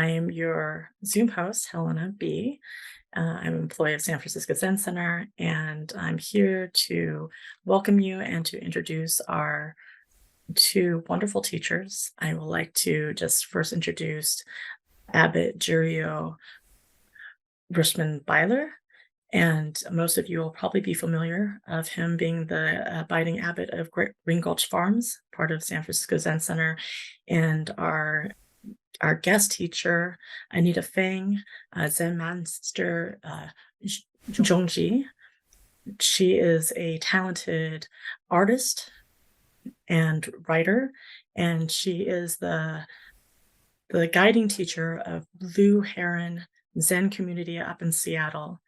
I am your Zoom host, Helena B. I'm an employee of San Francisco Zen Center, and I'm here to welcome you and to introduce our two wonderful teachers. I would like to just first introduce Abbot Jiryu Rutchman-Byler, and most of you will probably be familiar of him being the abiding abbot of Green Gulch Farms, part of San Francisco Zen Center, and our guest teacher, Anita Feng, Zen Master Jeong Ji. She is a talented artist and writer, and she is the guiding teacher of Blue Heron Zen Community up in Seattle.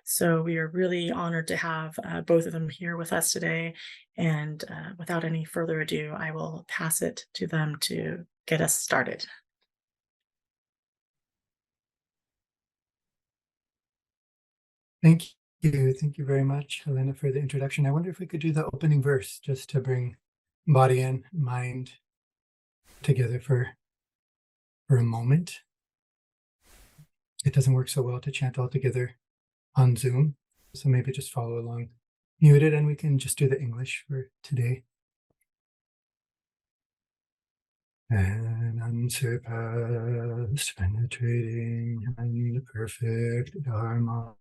So we are really honored to have both of them here with us today. And without any further ado, I will pass it to them to get us started. Thank you. Thank you very much, Helena, for the introduction. I wonder if we could do the opening verse just to bring body and mind together for a moment. It doesn't work so well to chant all together on Zoom, so maybe just follow along muted, and we can just do the English for today. An unsurpassed, penetrating, and perfect Dharma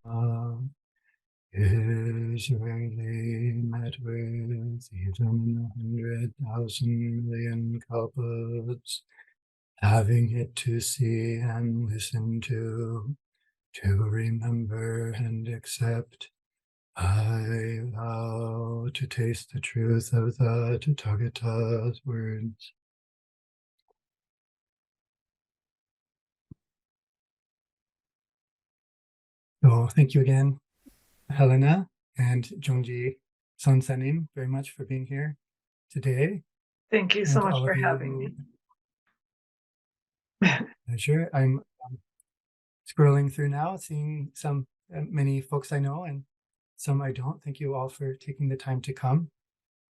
is rarely met with even 100,000 million kalpas. Having it to see and listen to remember and accept, I vow to taste the truth of the Tathagata's words. So thank you again, Helena and Jeong Ji Sonsanim, very much for being here today. Thank you so much for having me. Pleasure. I'm scrolling through now, seeing many folks I know and some I don't. Thank you all for taking the time to come.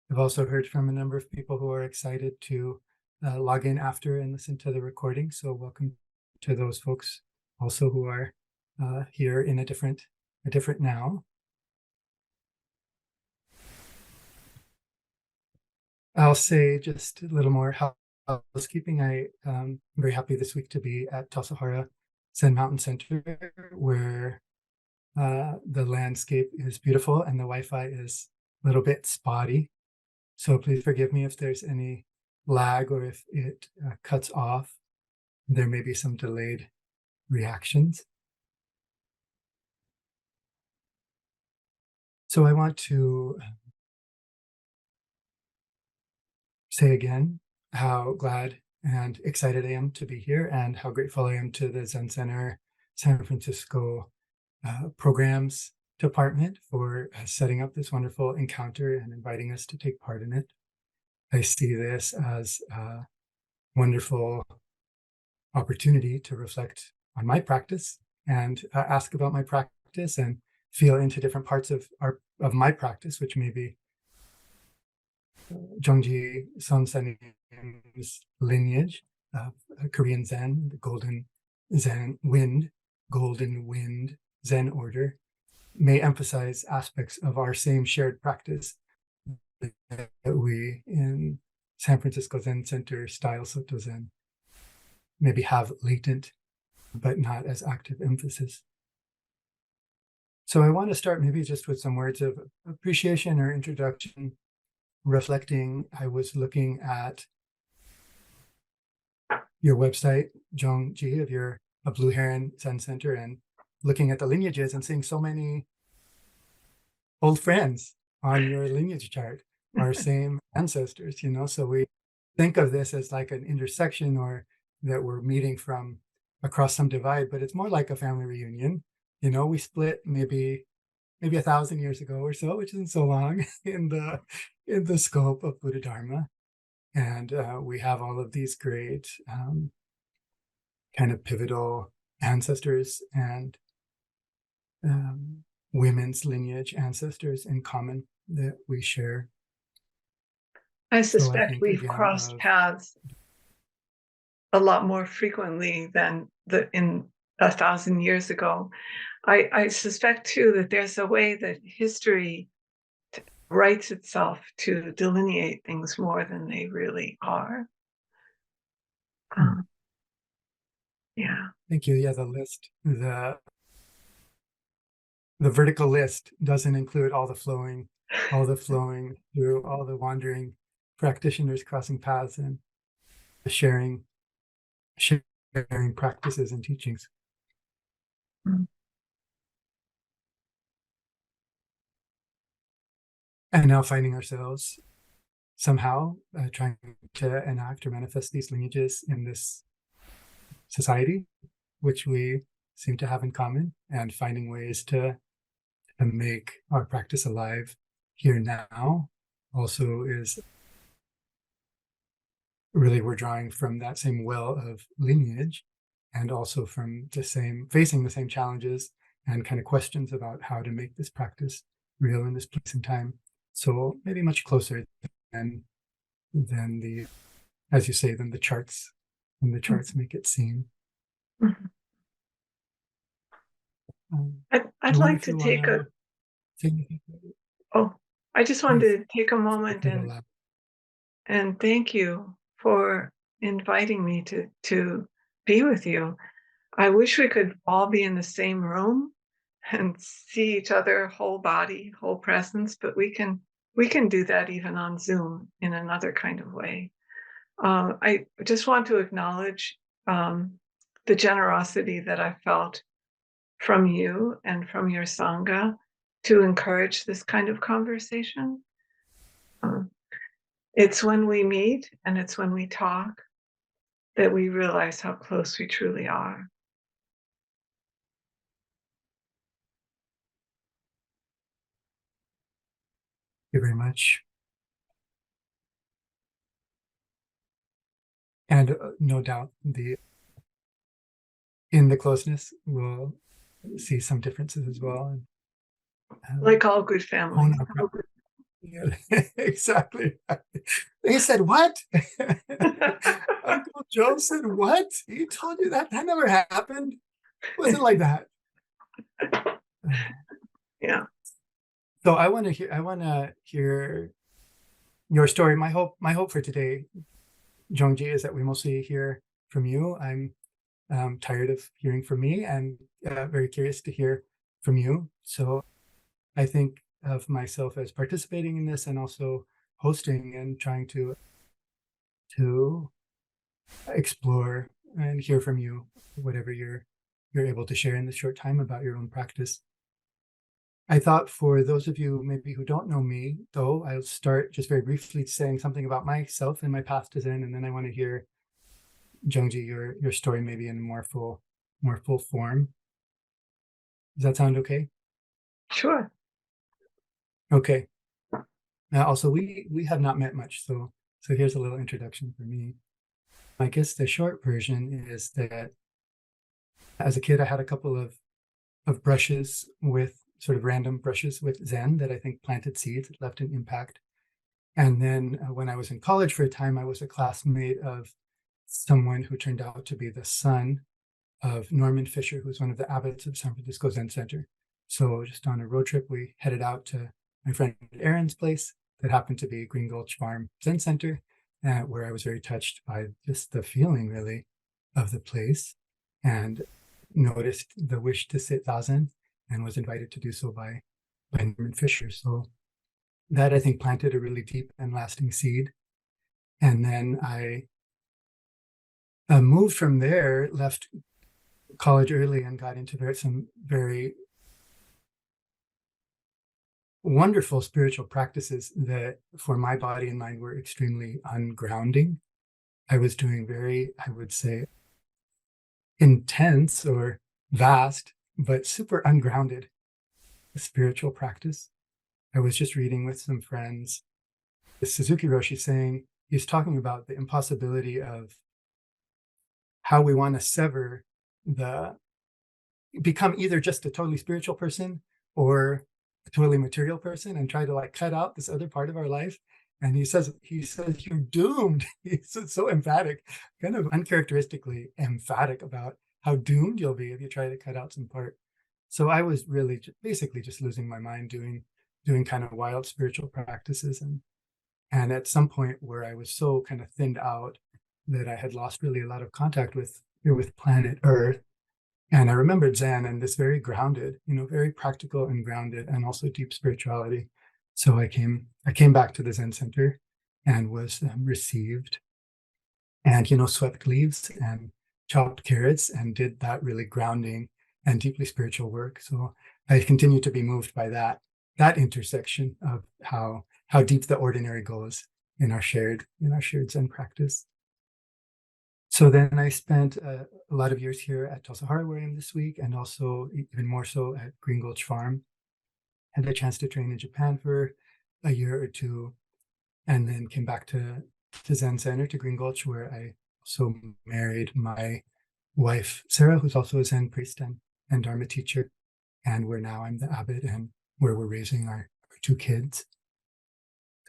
I've also heard from a number of people who are excited to log in after and listen to the recording. So welcome to those folks also who are here in a different now. I'll say just a little more housekeeping. I'm very happy this week to be at Tassajara Zen Mountain Center, where the landscape is beautiful and the Wi-Fi is a little bit spotty. So please forgive me if there's any lag or if it cuts off. There may be some delayed reactions. So I want to say again how glad and excited I am to be here and how grateful I am to the Zen Center San Francisco programs department for setting up this wonderful encounter and inviting us to take part in it. I see this as a wonderful opportunity to reflect on my practice and ask about my practice and feel into different parts of my practice, which may be Jeong Ji Sonsanim's lineage of Korean Zen, the Golden Wind Zen order, may emphasize aspects of our same shared practice that we in San Francisco Zen Center style Soto Zen maybe have latent, but not as active emphasis. So I want to start maybe just with some words of appreciation or introduction, reflecting. I was looking at your website, Jeong Ji, of Blue Heron Zen Center, and looking at the lineages and seeing so many old friends on your lineage chart, our same ancestors, so we think of this as like an intersection or that we're meeting from across some divide, but it's more like a family reunion. We split maybe 1,000 years ago or so, which isn't so long in the scope of Buddha Dharma. And we have all of these great kind of pivotal ancestors and women's lineage ancestors in common that we share. I suspect we've crossed paths a lot more frequently than in 1,000 years ago. I suspect too that there's a way that history writes itself to delineate things more than they really are. Yeah. Thank you. Yeah, the list, the vertical list doesn't include all the flowing through all the wandering practitioners crossing paths and sharing practices and teachings. Mm. And now finding ourselves somehow trying to enact or manifest these lineages in this society, which we seem to have in common, and finding ways to make our practice alive here now also is really, we're drawing from that same well of lineage, and also from facing the same challenges and kind of questions about how to make this practice real in this place and time. So maybe much closer than the, as you say, than the charts, when the charts make it seem. Mm-hmm. I'd like to take I just wanted to take a moment and thank you for inviting me to be with you. I wish we could all be in the same room and see each other whole body, whole presence, but we can do that even on Zoom in another kind of way. I just want to acknowledge the generosity that I felt from you and from your Sangha to encourage this kind of conversation. It's when we meet and it's when we talk that we realize how close we truly are. Thank you very much. And no doubt in the closeness, we'll see some differences as well. Like all good families. Yeah, exactly. They said, what? Uncle Joe said, what? He told you that? That never happened. It wasn't like that. Yeah. So I want to hear your story. My hope for today, Jeong Ji, is that we mostly hear from you. I'm tired of hearing from me, and very curious to hear from you. So I think of myself as participating in this and also hosting and trying to explore and hear from you whatever you're able to share in this short time about your own practice. I thought for those of you maybe who don't know me, though, I'll start just very briefly saying something about myself and my path to Zen, and then I want to hear, Jeong Ji, your story maybe in more full form. Does that sound okay? Sure. Okay. Now, also, we have not met much, so here's a little introduction for me. I guess the short version is that as a kid, I had a couple of brushes with sort of random brushes with Zen that I think planted seeds, it left an impact. And then when I was in college for a time, I was a classmate of someone who turned out to be the son of Norman Fisher, who's one of the abbots of San Francisco Zen Center. So just on a road trip, we headed out to my friend Aaron's place that happened to be Green Gulch Farm Zen Center, where I was very touched by just the feeling, really, of the place, and noticed the wish to sit zazen and was invited to do so by Norman Fisher. So that, I think, planted a really deep and lasting seed. And then I moved from there, left college early, and got into some very wonderful spiritual practices that for my body and mind were extremely ungrounding. I was doing very, I would say, intense or vast, but super ungrounded spiritual practice. I was just reading with some friends, Suzuki Roshi saying, he's talking about the impossibility of how we want to sever become either just a totally spiritual person or a totally material person and try to like cut out this other part of our life. And he says you're doomed. He's so emphatic, kind of uncharacteristically emphatic about doomed you'll be if you try to cut out some part. So I was really basically just losing my mind doing kind of wild spiritual practices, and at some point where I was so kind of thinned out that I had lost really a lot of contact with planet Earth. And I remembered Zen and this very grounded, very practical and grounded, and also deep spirituality. So I came back to the Zen Center and was received, and swept leaves and chopped carrots and did that really grounding and deeply spiritual work. So I continue to be moved by that intersection of how deep the ordinary goes in our shared Zen practice. So then I spent a lot of years here at Tassajara, where I am this week, and also even more so at Green Gulch Farm. Had the chance to train in Japan for a year or two, and then came back to Zen Center, to Green Gulch, where I also married my wife, Sarah, who's also a Zen priest and Dharma teacher, and where now I'm the abbot and where we're raising our 2 kids.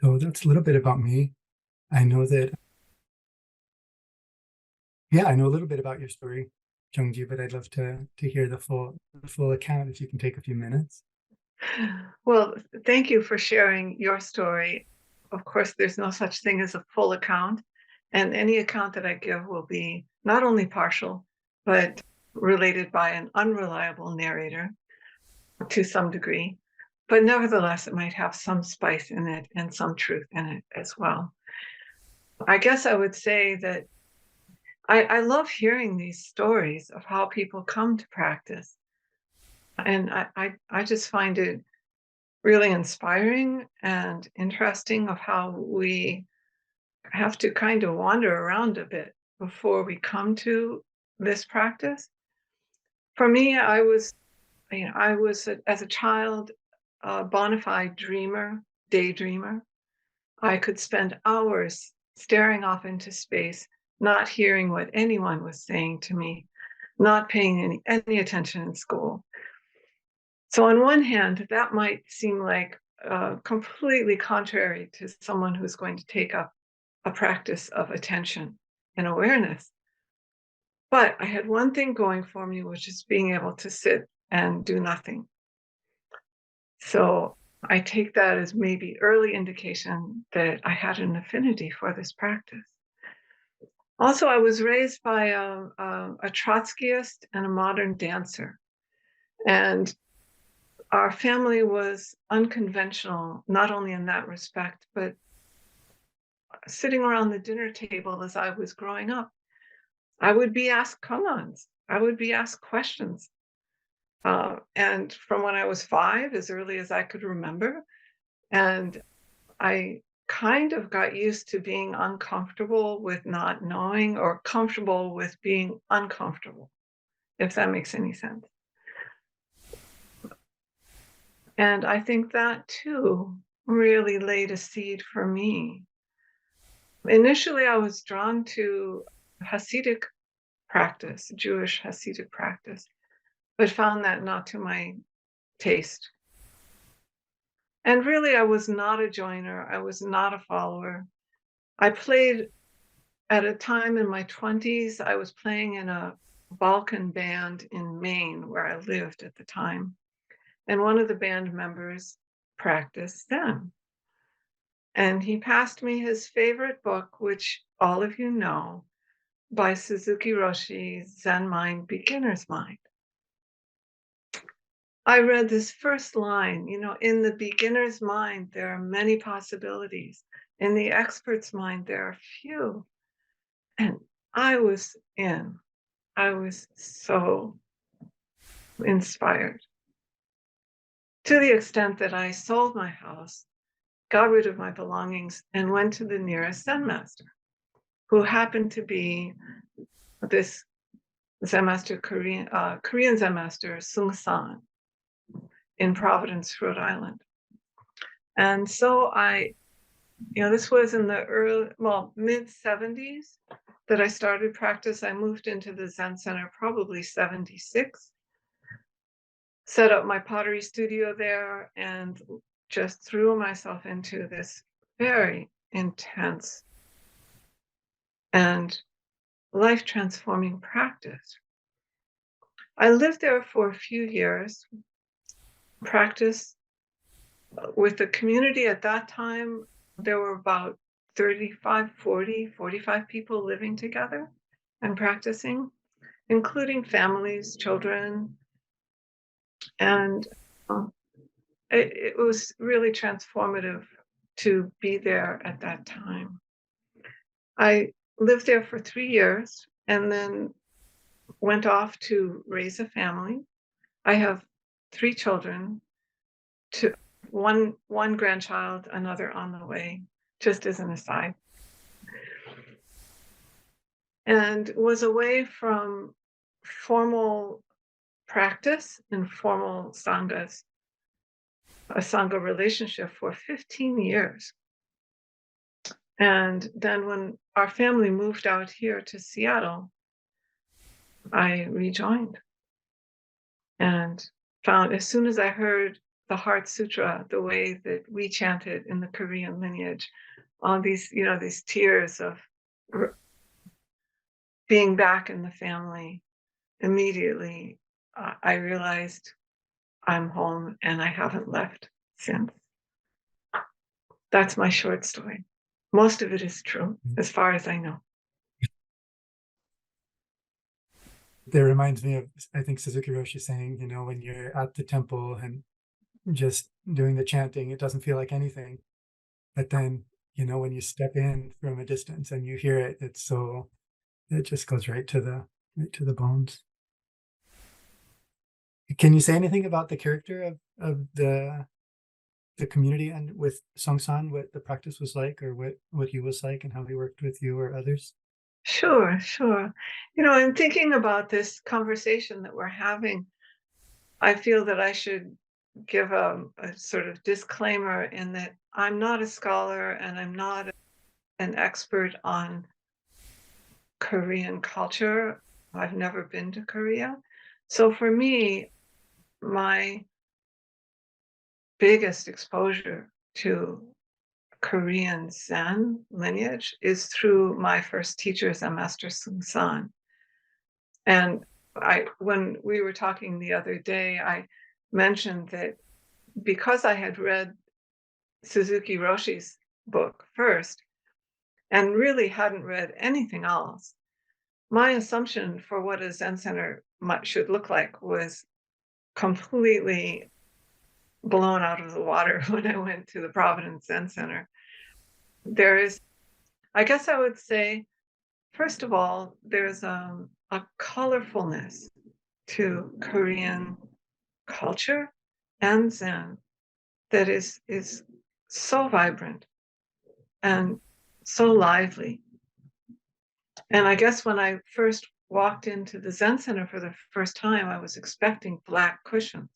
So that's a little bit about me. I know a little bit about your story, Jeong Ji, but I'd love to hear the full account if you can take a few minutes. Well, thank you for sharing your story. Of course, there's no such thing as a full account, and any account that I give will be not only partial, but related by an unreliable narrator to some degree. But nevertheless, it might have some spice in it and some truth in it as well. I guess I would say that I love hearing these stories of how people come to practice. And I just find it really inspiring and interesting of how we have to kind of wander around a bit before we come to this practice. For me, I was as a child, a bona fide dreamer, daydreamer. I could spend hours staring off into space, not hearing what anyone was saying to me, not paying any attention in school. So on one hand, that might seem like completely contrary to someone who's going to take up a practice of attention and awareness. But I had one thing going for me, which is being able to sit and do nothing. So I take that as maybe early indication that I had an affinity for this practice. Also, I was raised by a Trotskyist and a modern dancer. And our family was unconventional, not only in that respect, but sitting around the dinner table as I was growing up, I would be asked koans. I would be asked questions. And from when I was 5, as early as I could remember, and I kind of got used to being uncomfortable with not knowing, or comfortable with being uncomfortable, if that makes any sense. And I think that too really laid a seed for me. Initially, I was drawn to Hasidic practice, Jewish Hasidic practice, but found that not to my taste. And really, I was not a joiner. I was not a follower. I played at a time in my 20s, I was playing in a Balkan band in Maine, where I lived at the time. And one of the band members practiced Zen. And he passed me his favorite book, which all of you know, by Suzuki Roshi, Zen Mind, Beginner's Mind. I read this first line, in the beginner's mind, there are many possibilities. In the expert's mind, there are few. And I was in. I was so inspired, to the extent that I sold my house, got rid of my belongings, and went to the nearest Zen master, who happened to be this Zen master, Korean Zen Master Seung Sahn in Providence, Rhode Island. And so this was in the mid 70s that I started practice. I moved into the Zen Center probably 76, set up my pottery studio there, and just threw myself into this very intense and life-transforming practice. I lived there for a few years, practiced with the community. At that time, there were about 35, 40, 45 people living together and practicing, including families, children. And it was really transformative to be there at that time. I lived there for 3 years and then went off to raise a family. I have 3 children, one grandchild, another on the way, just as an aside. And was away from formal practice and formal sanghas, a sangha relationship for 15 years. And then when our family moved out here to Seattle, I rejoined and found, as soon as I heard the Heart Sutra, the way that we chanted in the Korean lineage, all these, these tears of being back in the family, immediately I realized I'm home and I haven't left since. That's my short story. Most of it is true, as far as I know. That reminds me of, I think, Suzuki Roshi saying, when you're at the temple and just doing the chanting, it doesn't feel like anything. But then, when you step in from a distance and you hear it, it just goes right to the bones. Can you say anything about the character of the community and with Seung Sahn, what the practice was like, or what he was like and how he worked with you or others? Sure. I'm thinking about this conversation that we're having. I feel that I should give a sort of disclaimer in that I'm not a scholar and I'm not an expert on Korean culture. I've never been to Korea. So for me, my biggest exposure to Korean Zen lineage is through my first teacher, Zen Master Seung Sahn. And when we were talking the other day, I mentioned that because I had read Suzuki Roshi's book first and really hadn't read anything else, my assumption for what a Zen center should look like was completely blown out of the water when I went to the Providence Zen Center. There is, I guess I would say, first of all, there's a colorfulness to Korean culture and Zen that is so vibrant and so lively. And I guess when I first walked into the Zen Center for the first time, I was expecting black cushions.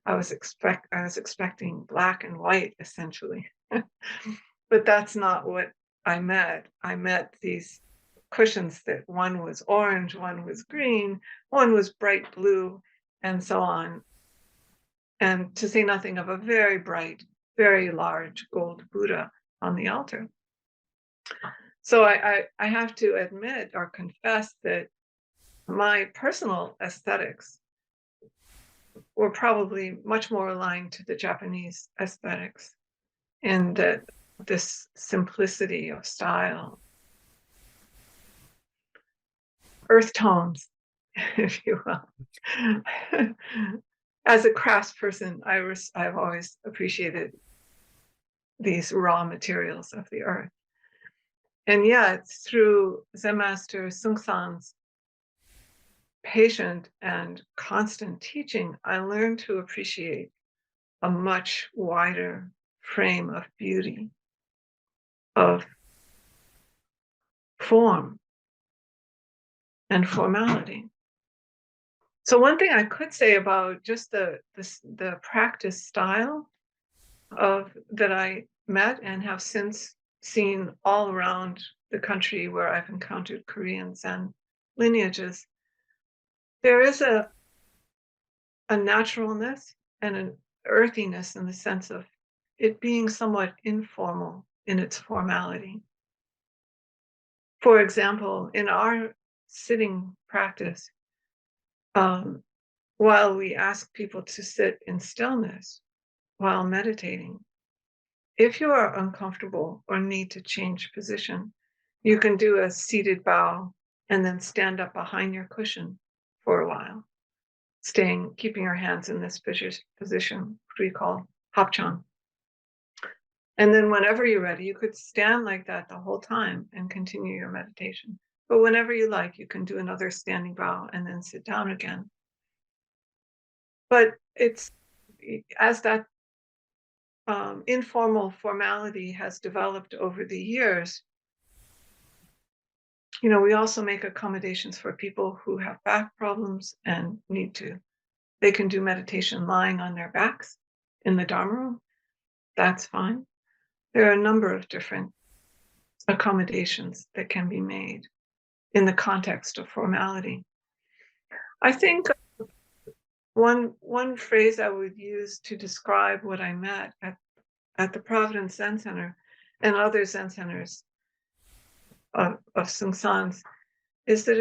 I was expecting black and white, essentially. But that's not what I met. I met these cushions that one was orange, one was green, one was bright blue, and so on. And to say nothing of a very bright, very large gold Buddha on the altar. So I have to admit or confess that my personal aesthetics were probably much more aligned to the Japanese aesthetics, in that this simplicity of style, earth tones, if you will. As a craftsperson, I've always appreciated these raw materials of the earth. And yet, through Zen Master Seung Sahn's patient and constant teaching, I learned to appreciate a much wider frame of beauty, of form and formality. So one thing I could say about just the practice style that I met and have since seen all around the country where I've encountered Korean Zen lineages, there is a naturalness and an earthiness in the sense of it being somewhat informal in its formality. For example, in our sitting practice, while we ask people to sit in stillness while meditating, if you are uncomfortable or need to change position, you can do a seated bow and then stand up behind your cushion for a while, keeping your hands in this position, which we call hapchang. And then whenever you're ready, you could stand like that the whole time and continue your meditation. But whenever you like, you can do another standing bow and then sit down again. But it's as that informal formality has developed over the years, we also make accommodations for people who have back problems and they can do meditation lying on their backs in the Dharma room. That's fine. There are a number of different accommodations that can be made in the context of formality. I think one phrase I would use to describe what I met at the Providence Zen Center and other Zen centers of Seung Sahn's is that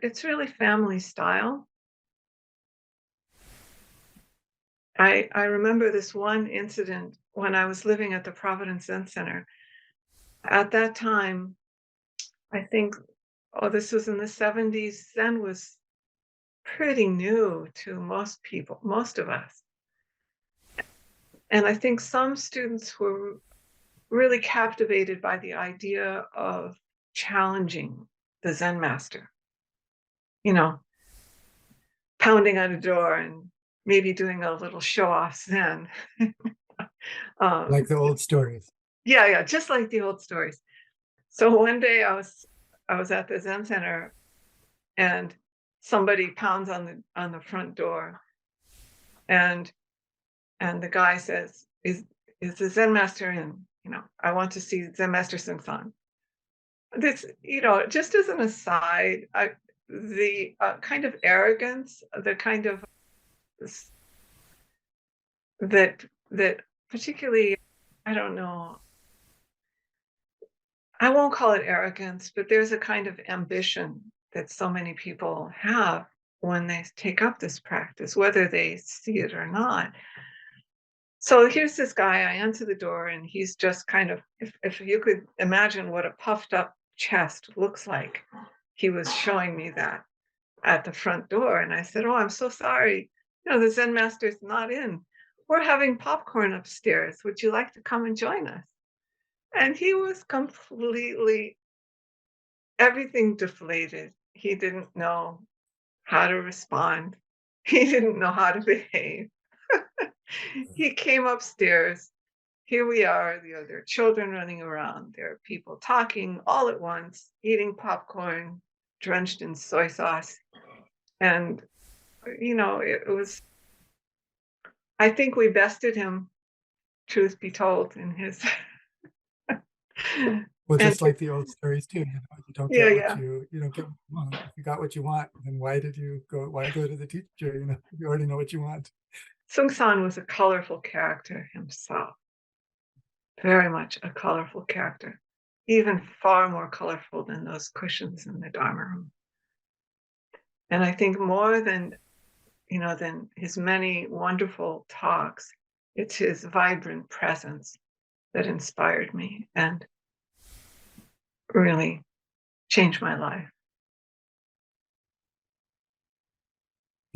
it's really family style. I remember this one incident when I was living at the Providence Zen Center. At that time, I think, this was in the 70s, Zen was pretty new to most people, most of us. And I think some students were really captivated by the idea of challenging the Zen master, pounding on a door and maybe doing a little show-off Zen. Like the old stories. Yeah, just like the old stories. So one day I was at the Zen Center and somebody pounds on the front door, and the guy says, is the Zen master in? I want to see Zen Master Seung Sahn. This, just as an aside, the kind of arrogance, the kind of that particularly, I don't know, I won't call it arrogance, but there's a kind of ambition that so many people have when they take up this practice, whether they see it or not. So here's this guy, I answer the door, and he's just kind of, if you could imagine what a puffed up chest looks like, he was showing me that at the front door. And I said, "Oh, I'm so sorry. The Zen master's not in. We're having popcorn upstairs. Would you like to come and join us?" And he was completely, everything deflated. He didn't know how to respond. He didn't know how to behave. He came upstairs. Here we are. There are children running around. There are people talking all at once, eating popcorn drenched in soy sauce. And, it was, I think we bested him, truth be told, in his. Well, just like the old stories too, you don't get you don't get what you want. If you got what you want, then why go to the teacher? You already know what you want. Seung Sahn was a colorful character himself, very much a colorful character, even far more colorful than those cushions in the Dharma room. And I think more than his many wonderful talks, it's his vibrant presence that inspired me and really changed my life.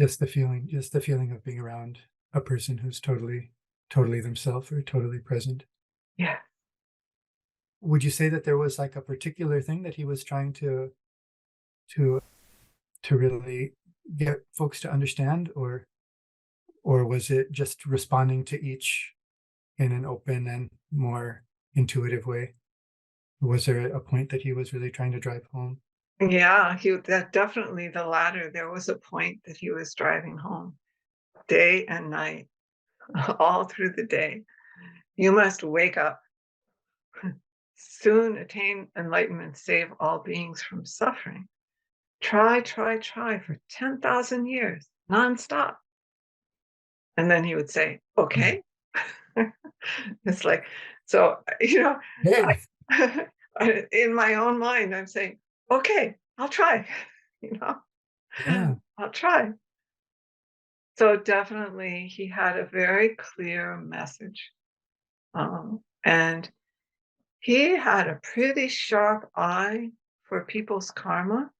Just the feeling of being around a person who's totally themselves or totally present. Yeah. Would you say that there was like a particular thing that he was trying to really get folks to understand, or was it just responding to each in an open and more intuitive way? Was there a point that he was really trying to drive home? Yeah, that definitely the latter. There was a point that he was driving home, day and night, all through the day. You must wake up, soon attain enlightenment, save all beings from suffering. Try for 10,000 years, nonstop. And then he would say, "Okay." It's like, so, Hey. in my own mind, I'm saying, "Okay, I'll try." Yeah. I'll try. So definitely he had a very clear message. And he had a pretty sharp eye for people's karma.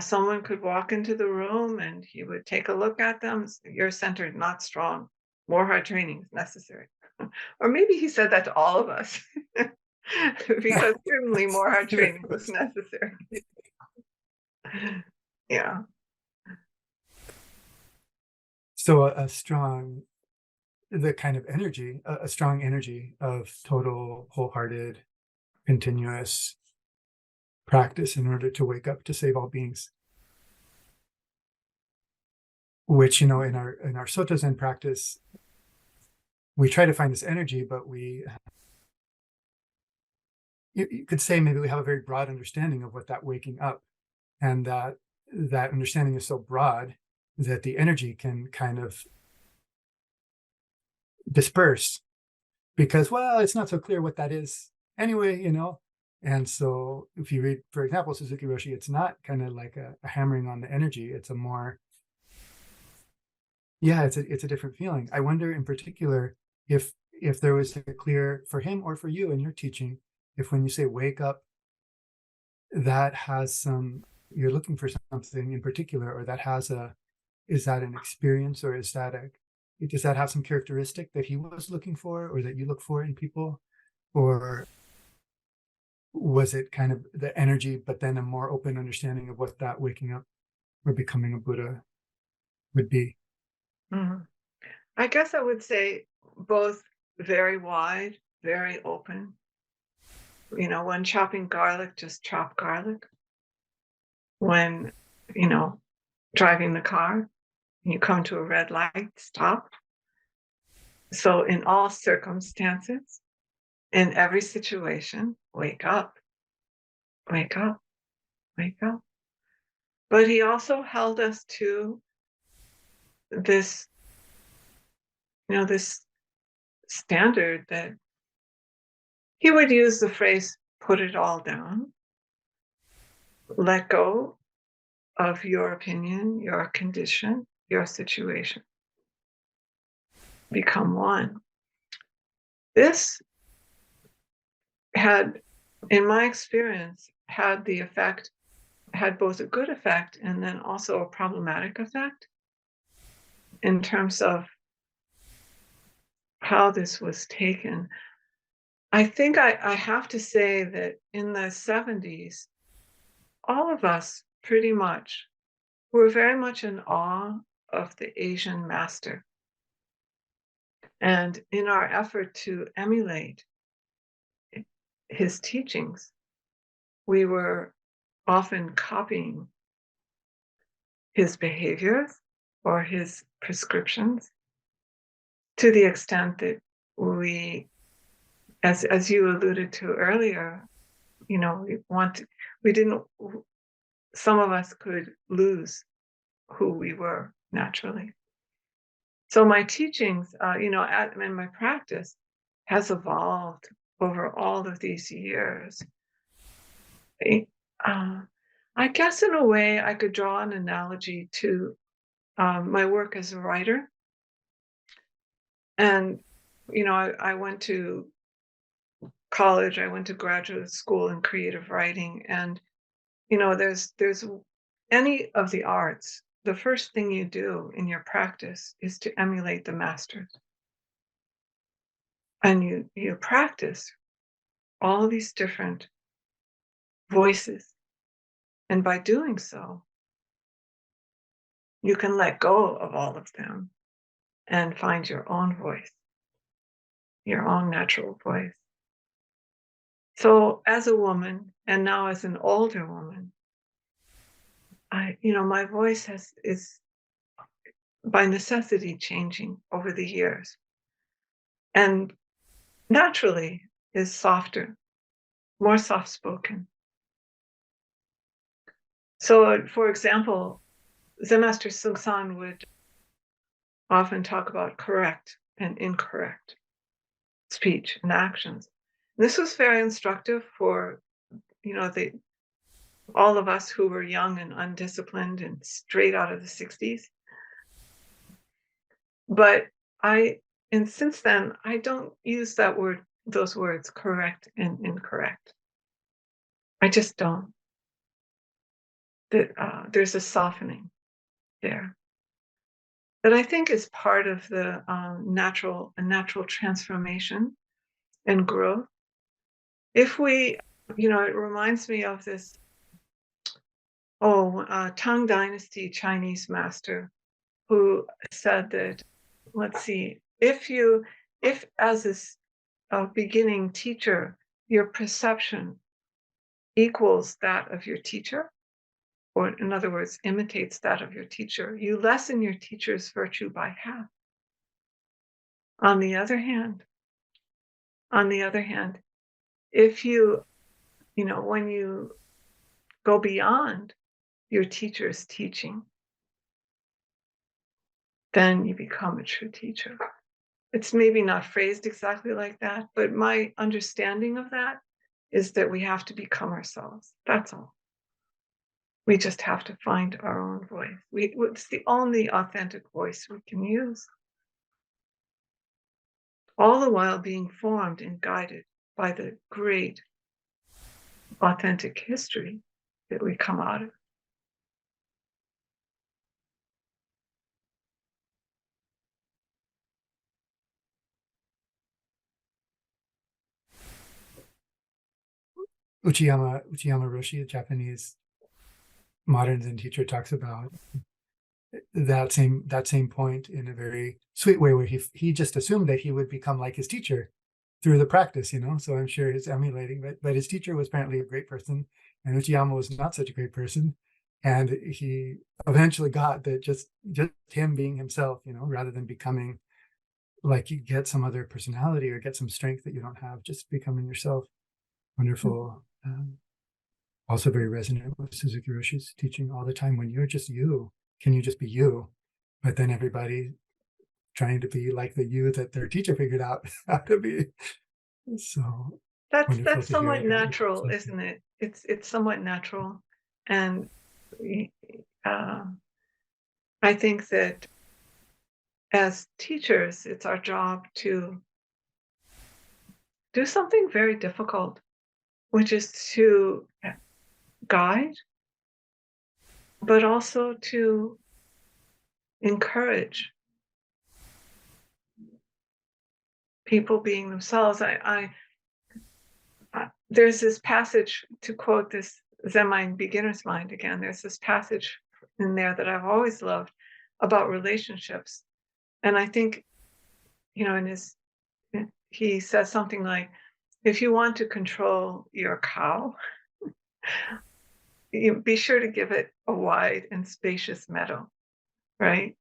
Someone could walk into the room and he would take a look at them. Your center is not strong. More hard training is necessary. Or maybe he said that to all of us because certainly more hard training was necessary. Yeah. So a strong, the kind of energy, a strong energy of total, wholehearted, continuous practice in order to wake up to save all beings. Which, in our Soto Zen practice, we try to find this energy, but you could say maybe we have a very broad understanding of what that waking up, and that understanding is so broad that the energy can kind of disperse because, well, it's not so clear what that is anyway, And so if you read, for example, Suzuki Roshi, it's not kind of like a hammering on the energy. It's a more, it's a different feeling. I wonder in particular if there was a clear, for him or for you in your teaching, if when you say wake up, that has you're looking for something in particular, or is that an experience, or does that have some characteristic that he was looking for, or that you look for in people? Or was it kind of the energy, but then a more open understanding of what that waking up or becoming a Buddha would be? Mm-hmm. I guess I would say both very wide, very open. When chopping garlic, just chop garlic. When, driving the car, you come to a red light, stop. So in all circumstances, in every situation, wake up, wake up, wake up. But he also held us to this, this standard that he would use the phrase, put it all down, let go of your opinion, your condition, your situation. Become one. This had, in my experience, had both a good effect and then also a problematic effect in terms of how this was taken. I think I have to say that in the 70s, all of us pretty much were very much in awe of the Asian master. And in our effort to emulate his teachings, we were often copying his behaviors or his prescriptions to the extent that we, as you alluded to earlier, some of us could lose who we were naturally. So my teachings, in my practice has evolved over all of these years. I guess in a way I could draw an analogy to my work as a writer. And, I went to college, I went to graduate school in creative writing. And, there's any of the arts, the first thing you do in your practice is to emulate the masters. And you practice all these different voices. And by doing so, you can let go of all of them and find your own voice, your own natural voice. So as a woman, and now as an older woman, my voice is by necessity changing over the years, and naturally is softer, more soft-spoken. So, for example, Zen Master Seung Sahn would often talk about correct and incorrect speech and actions. This was very instructive for, the all of us who were young and undisciplined and straight out of the 60s. But and since then, I don't use those words, correct and incorrect. I just don't. There's a softening there that I think is part of the natural transformation and growth. If we, it reminds me of this, Tang Dynasty Chinese master who said that, let's see, if as a beginning teacher, your perception equals that of your teacher, or in other words, imitates that of your teacher, you lessen your teacher's virtue by half. On the other hand, if you, when you go beyond your teacher's teaching, then you become a true teacher. It's maybe not phrased exactly like that, but my understanding of that is that we have to become ourselves. That's all. We just have to find our own voice. It's the only authentic voice we can use. All the while being formed and guided by the great authentic history that we come out of. Uchiyama Roshi, the Japanese modern Zen teacher, talks about that same point in a very sweet way, where he just assumed that he would become like his teacher through the practice, So I'm sure he's emulating, but his teacher was apparently a great person, and Uchiyama was not such a great person, and he eventually got that just him being himself, rather than becoming like you get some other personality or get some strength that you don't have, just becoming yourself. Wonderful. Also very resonant with Suzuki Roshi's teaching all the time. When you're just you, can you just be you? But then everybody trying to be like the you that their teacher figured out how to be. So that's somewhat natural, isn't it? It's somewhat natural, and I think that as teachers, it's our job to do something very difficult, which is to guide, but also to encourage people being themselves. There's this passage, to quote this Zen Mind, Beginner's Mind again, there's this passage in there that I've always loved about relationships. And I think, he says something like, if you want to control your cow, you be sure to give it a wide and spacious meadow, right?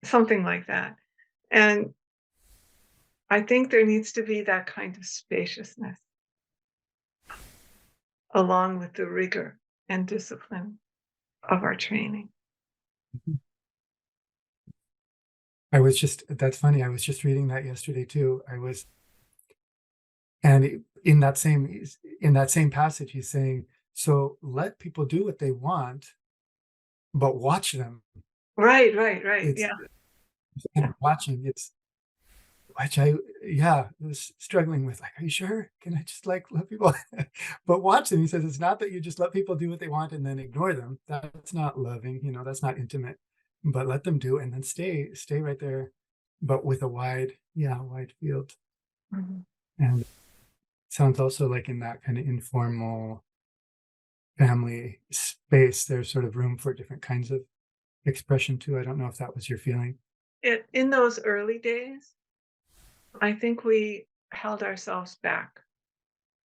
Something like that. And I think there needs to be that kind of spaciousness along with the rigor and discipline of our training. That's funny. I was just reading that yesterday too. And in that same passage, he's saying, so let people do what they want, but watch them. Right. Watching, which I was struggling with, like, are you sure? Can I just let people, but watch them? He says, it's not that you just let people do what they want and then ignore them. That's not loving, that's not intimate, but let them do, and then stay right there, but with a wide field. Mm-hmm. And it sounds also like in that kind of informal family space, there's sort of room for different kinds of expression too. I don't know if that was your feeling. In those early days, I think we held ourselves back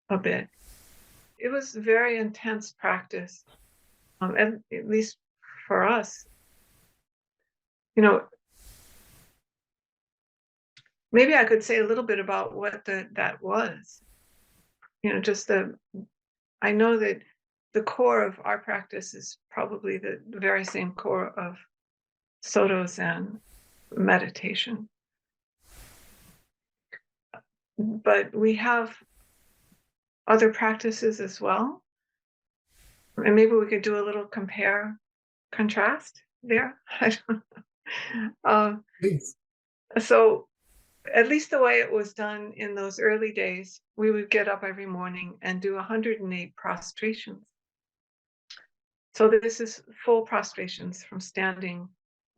a bit. It was very intense practice, and at least for us. Maybe I could say a little bit about what that was. I know that the core of our practice is probably the very same core of Soto Zen meditation. But we have other practices as well. And maybe we could do a little compare contrast there. I don't know. Please. So at least the way it was done in those early days, we would get up every morning and do 108 prostrations. So this is full prostrations from standing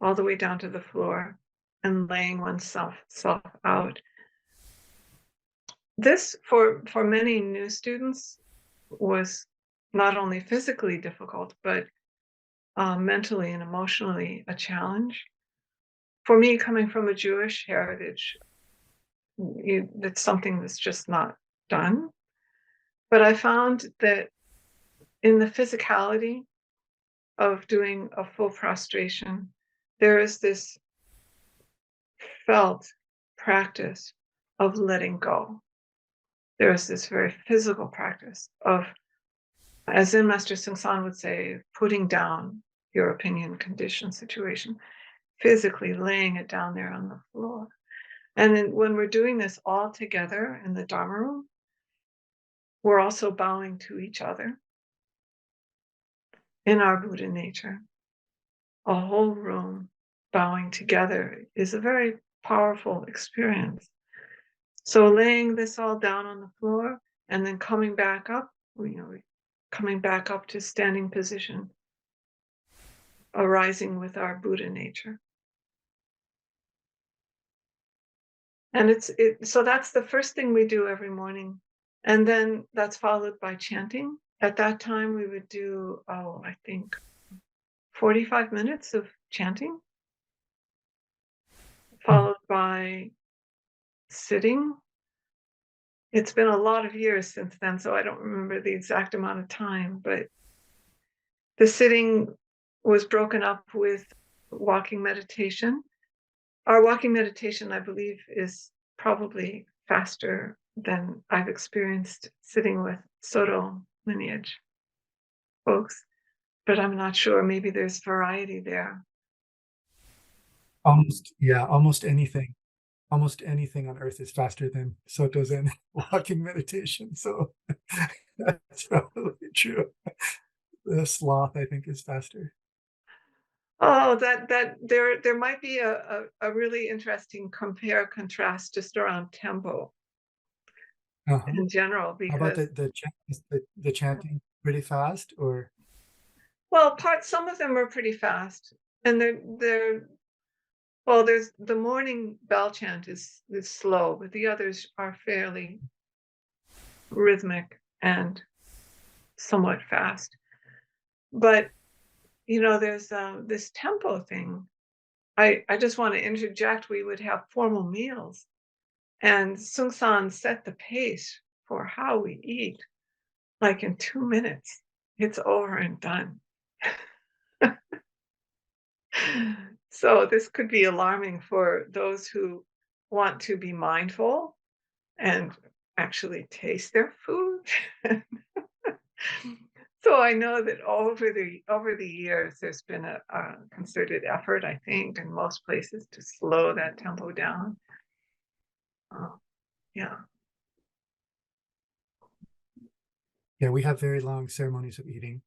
all the way down to the floor and laying oneself out. This, for many new students, was not only physically difficult, but mentally and emotionally a challenge. For me, coming from a Jewish heritage, it's something that's just not done. But I found that in the physicality of doing a full prostration, there is this felt practice of letting go. There is this very physical practice of, as Zen Master Seung Sahn would say, putting down your opinion, condition, situation, physically laying it down there on the floor. And then when we're doing this all together in the Dharma room, we're also bowing to each other in our Buddha nature. A whole room bowing together is a very powerful experience. So laying this all down on the floor and then coming back up, coming back up to standing position, arising with our Buddha nature. And so that's the first thing we do every morning. And then that's followed by chanting. At that time, we would do, I think 45 minutes of chanting, followed by sitting. It's been a lot of years since then, so I don't remember the exact amount of time, but the sitting was broken up with walking meditation. Our walking meditation, I believe, is probably faster than I've experienced sitting with Soto lineage folks, but I'm not sure. Maybe there's variety there. Almost anything. Almost anything on earth is faster than Soto Zen walking meditation. So that's probably true. The sloth, I think, is faster. Oh, that there might be a really interesting compare contrast just around tempo in general, because how about the chanting pretty fast, or well, some of them are pretty fast, and there's the morning bell chant is slow, but the others are fairly rhythmic and somewhat fast. But there's this tempo thing. I just want to interject. We would have formal meals, and Seung Sahn set the pace for how we eat. Like in 2 minutes, it's over and done. So this could be alarming for those who want to be mindful and actually taste their food. So I know that over the years, there's been a concerted effort, I think, in most places to slow that tempo down. Yeah. Yeah, we have very long ceremonies of eating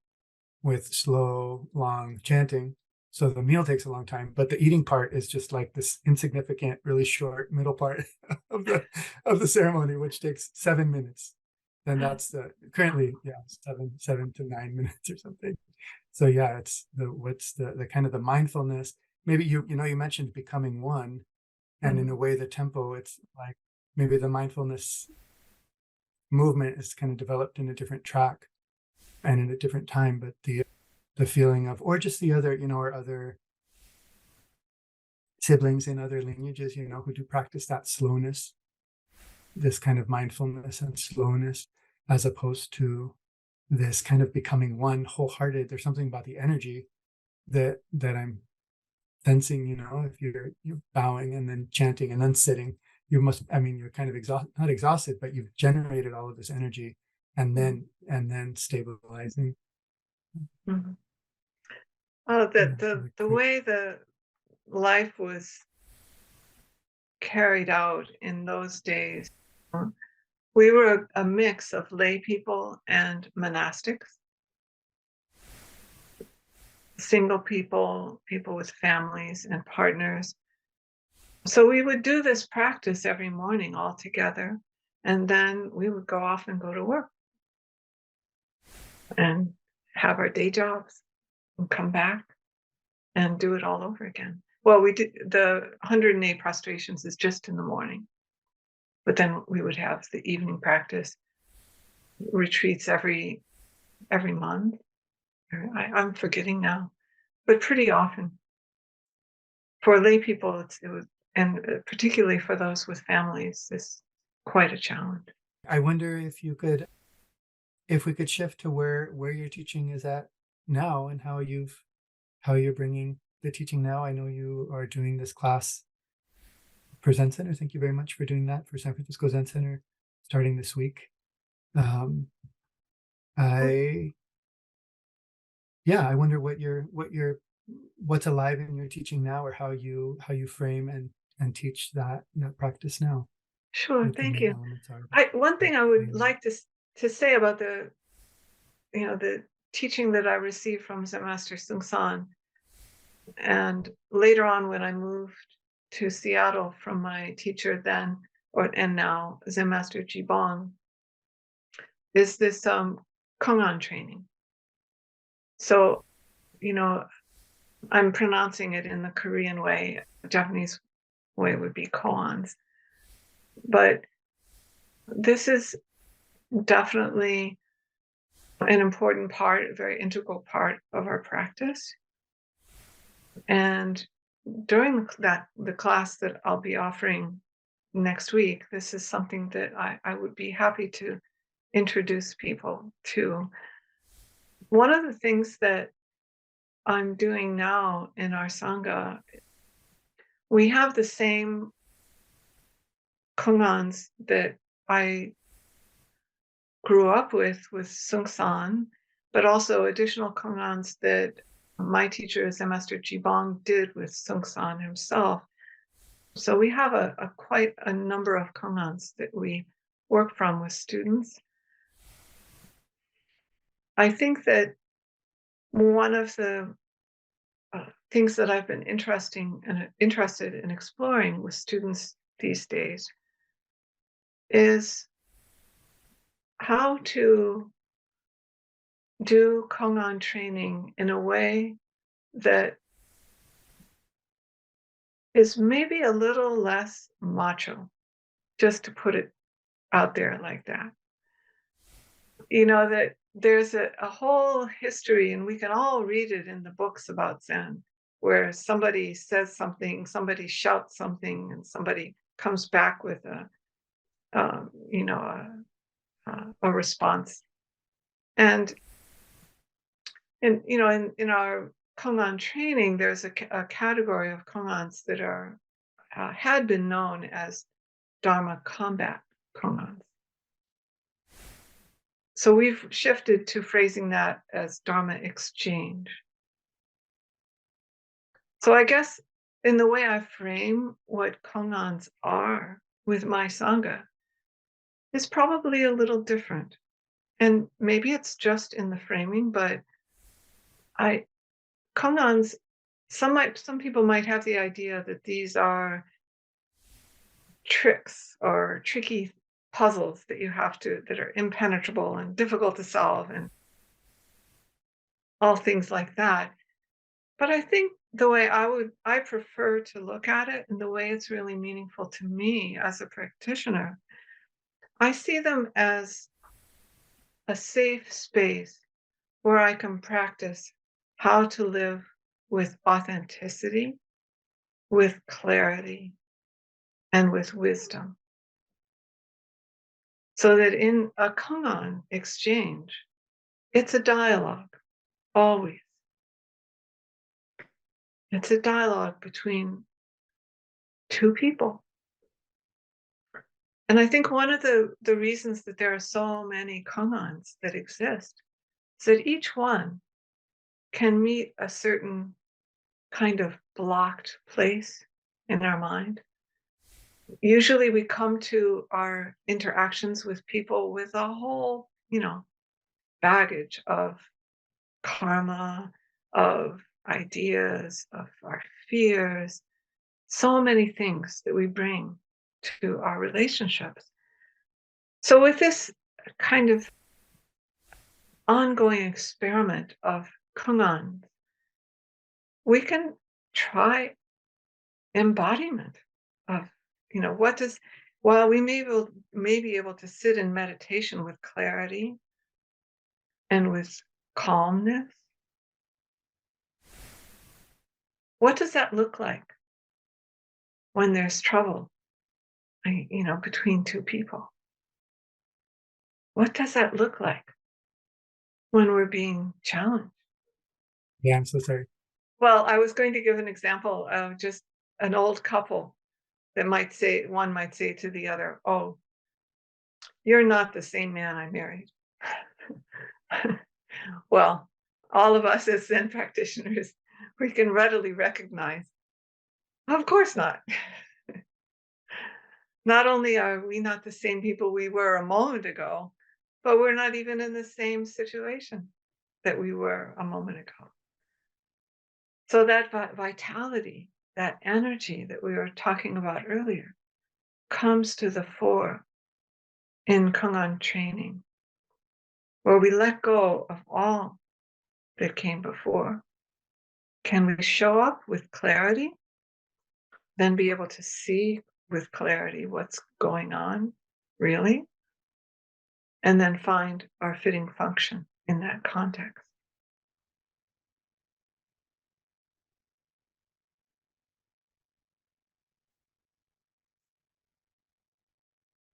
with slow, long chanting. So the meal takes a long time, but the eating part is just like this insignificant, really short middle part of the ceremony, which takes 7 minutes. And that's currently 7 to 9 minutes or something. So yeah, it's the kind of the mindfulness. Maybe you mentioned becoming one, and in a way the tempo, it's like maybe the mindfulness movement is kind of developed in a different track and in a different time, but the feeling of, or just the other, or other siblings in other lineages, who do practice that slowness, this kind of mindfulness and slowness, as opposed to this kind of becoming one wholehearted. There's something about the energy that I'm sensing, if you're bowing and then chanting and then sitting, you're kind of not exhausted, but you've generated all of this energy and then stabilizing. Mm-hmm. Oh, the way the life was carried out in those days, we were a mix of lay people and monastics. single people, people with families and partners. So we would do this practice every morning all together, and then we would go off and go to work and have our day jobs and come back and do it all over again. Well, we did the 108 prostrations is just in the morning, but then we would have the evening practice retreats every month. I'm forgetting now, but pretty often. For lay people, it was, and particularly for those with families, it's quite a challenge. I wonder if we could shift to where your teaching is at now and how you're bringing the teaching now. I know you are doing this class for Zen Center. Thank you very much for doing that for San Francisco Zen Center, starting this week. I wonder what's alive in your teaching now, or how you frame and teach that practice now. Sure, thank you. One thing I would like to say about the teaching that I received from Zen Master Seung Sahn, and later on when I moved to Seattle from my teacher then, and now Zen Master Jibong, is this koan training. So, I'm pronouncing it in the Korean way. The Japanese way would be koans. But this is definitely an important part, a very integral part of our practice. And during the class that I'll be offering next week, this is something that I would be happy to introduce people to. One of the things that I'm doing now in our Sangha, we have the same koans that I grew up with Seung Sahn, but also additional koans that my teacher, Zen Master Jibong, did with Seung Sahn himself. So we have quite a number of koans that we work from with students. I think that one of the things that I've been interested in exploring with students these days is how to do koan training in a way that is maybe a little less macho, just to put it out there like that. That there's a whole history, and we can all read it in the books about Zen, where somebody says something, somebody shouts something, and somebody comes back with a response. And in our koan training, there's a category of koans that are had been known as Dharma combat koans. So we've shifted to phrasing that as Dharma exchange. So I guess in the way I frame what koans are with my Sangha is probably a little different. And maybe it's just in the framing, but koans, some people might have the idea that these are tricks or tricky puzzles that are impenetrable and difficult to solve and all things like that. But I think the way I prefer to look at it, and the way it's really meaningful to me as a practitioner, I see them as a safe space where I can practice how to live with authenticity, with clarity, and with wisdom. So that in a koan exchange, it's a dialogue, always. It's a dialogue between two people. And I think one of the reasons that there are so many koans that exist is that each one can meet a certain kind of blocked place in our mind. Usually we come to our interactions with people with a whole, baggage of karma, of ideas, of our fears, so many things that we bring to our relationships. So with this kind of ongoing experiment of koan, we can try embodiment of, what does, while we may be able to sit in meditation with clarity and with calmness, what does that look like when there's trouble, between two people? What does that look like when we're being challenged? Yeah, I'm so sorry. Well, I was going to give an example of just an old couple that one might say to the other, "Oh, you're not the same man I married." Well, all of us as Zen practitioners, we can readily recognize, of course not. Not only are we not the same people we were a moment ago, but we're not even in the same situation that we were a moment ago. So that vitality, that energy that we were talking about earlier, comes to the fore in koan training, where we let go of all that came before. Can we show up with clarity, then be able to see with clarity what's going on, really, and then find our fitting function in that context?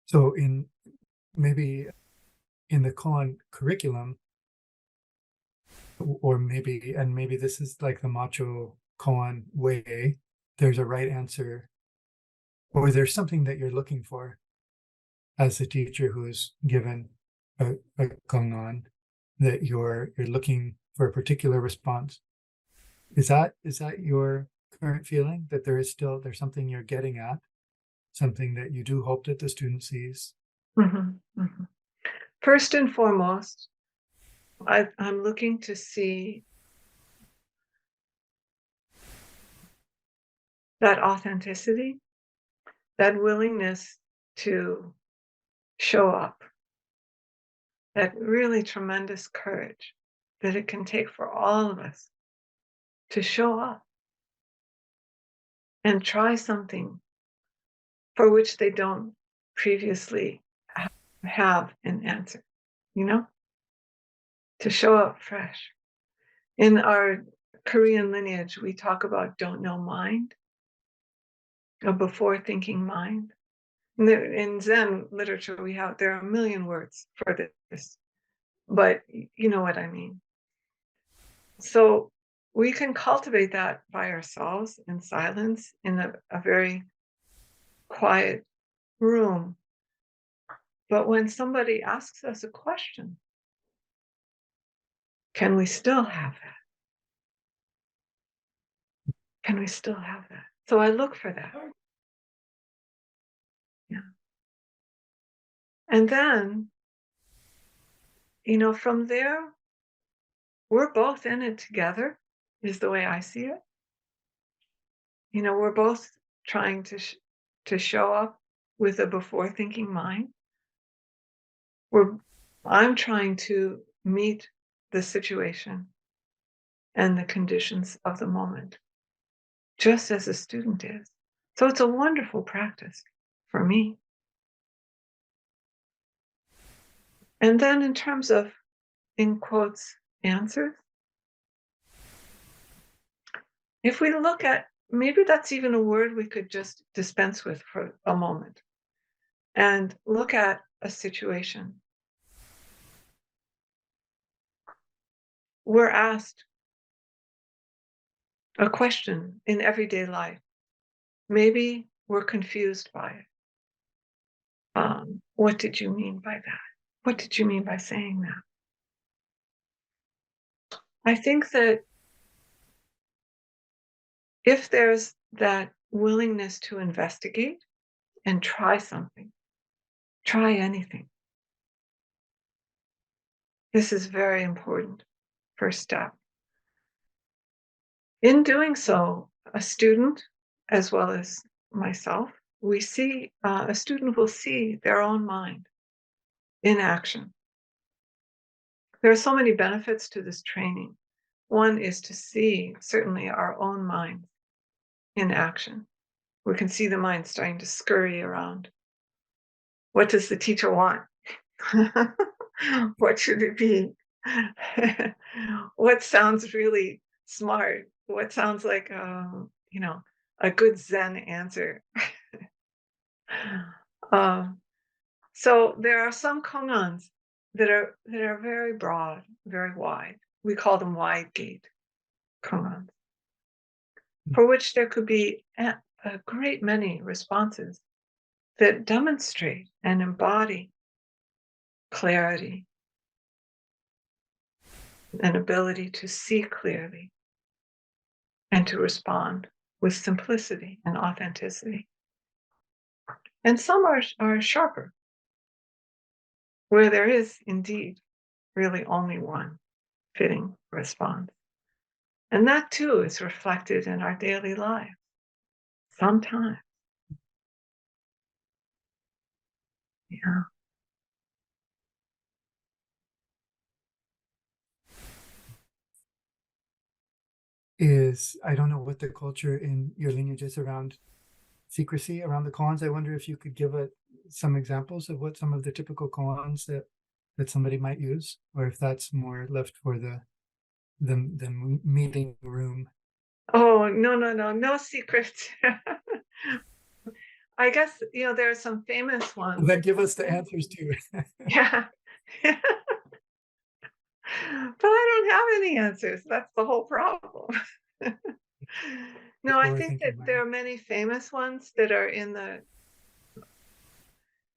So maybe in the koan curriculum, or maybe this is like the macho koan way, there's a right answer, or there's something that you're looking for as a teacher who's given a koan, that you're looking for a particular response. Is that your current feeling, that there's something you're getting at, something that you do hope that the student sees? Mhm, mhm. First and foremost, I'm looking to see that authenticity, that willingness to show up, that really tremendous courage that it can take for all of us to show up and try something for which they don't previously have an answer, to show up fresh. In our Korean lineage, we talk about don't know mind, a before thinking mind. In Zen literature, there are a million words for this, but you know what I mean. So we can cultivate that by ourselves in silence, in a very quiet room. But when somebody asks us a question, can we still have that? Can we still have that? So I look for that. Yeah. And then, from there, we're both in it together, is the way I see it. We're both trying to show up with a before thinking mind. I'm trying to meet the situation and the conditions of the moment, just as a student is. So it's a wonderful practice for me. And then in terms of, in quotes, answers, if we look at, maybe that's even a word we could just dispense with for a moment and look at a situation. We're asked a question in everyday life. Maybe we're confused by it. What did you mean by that? What did you mean by saying that? I think that if there's that willingness to investigate and try something, try anything. This is very important first step. In doing so, a student, as well as myself, we see a student will see their own mind in action. There are so many benefits to this training. One is to see certainly our own mind in action. We can see the mind starting to scurry around. What does the teacher want? What should it be? What sounds really smart? What sounds like a good Zen answer? So there are some konans that are very broad, very wide. We call them wide gate konans, for which there could be a great many responses that demonstrate and embody clarity, an ability to see clearly and to respond with simplicity and authenticity. And some are sharper, where there is indeed really only one fitting response. And that too is reflected in our daily life sometimes. Yeah. I don't know what the culture in your lineage is around secrecy around the koans. I wonder if you could give some examples of what some of the typical koans that somebody might use, or if that's more left for the meeting room. Oh, no secrets. I guess, there are some famous ones. Then give us the answers too. Yeah. But I don't have any answers. That's the whole problem. No, I think that there are many famous ones that are in the,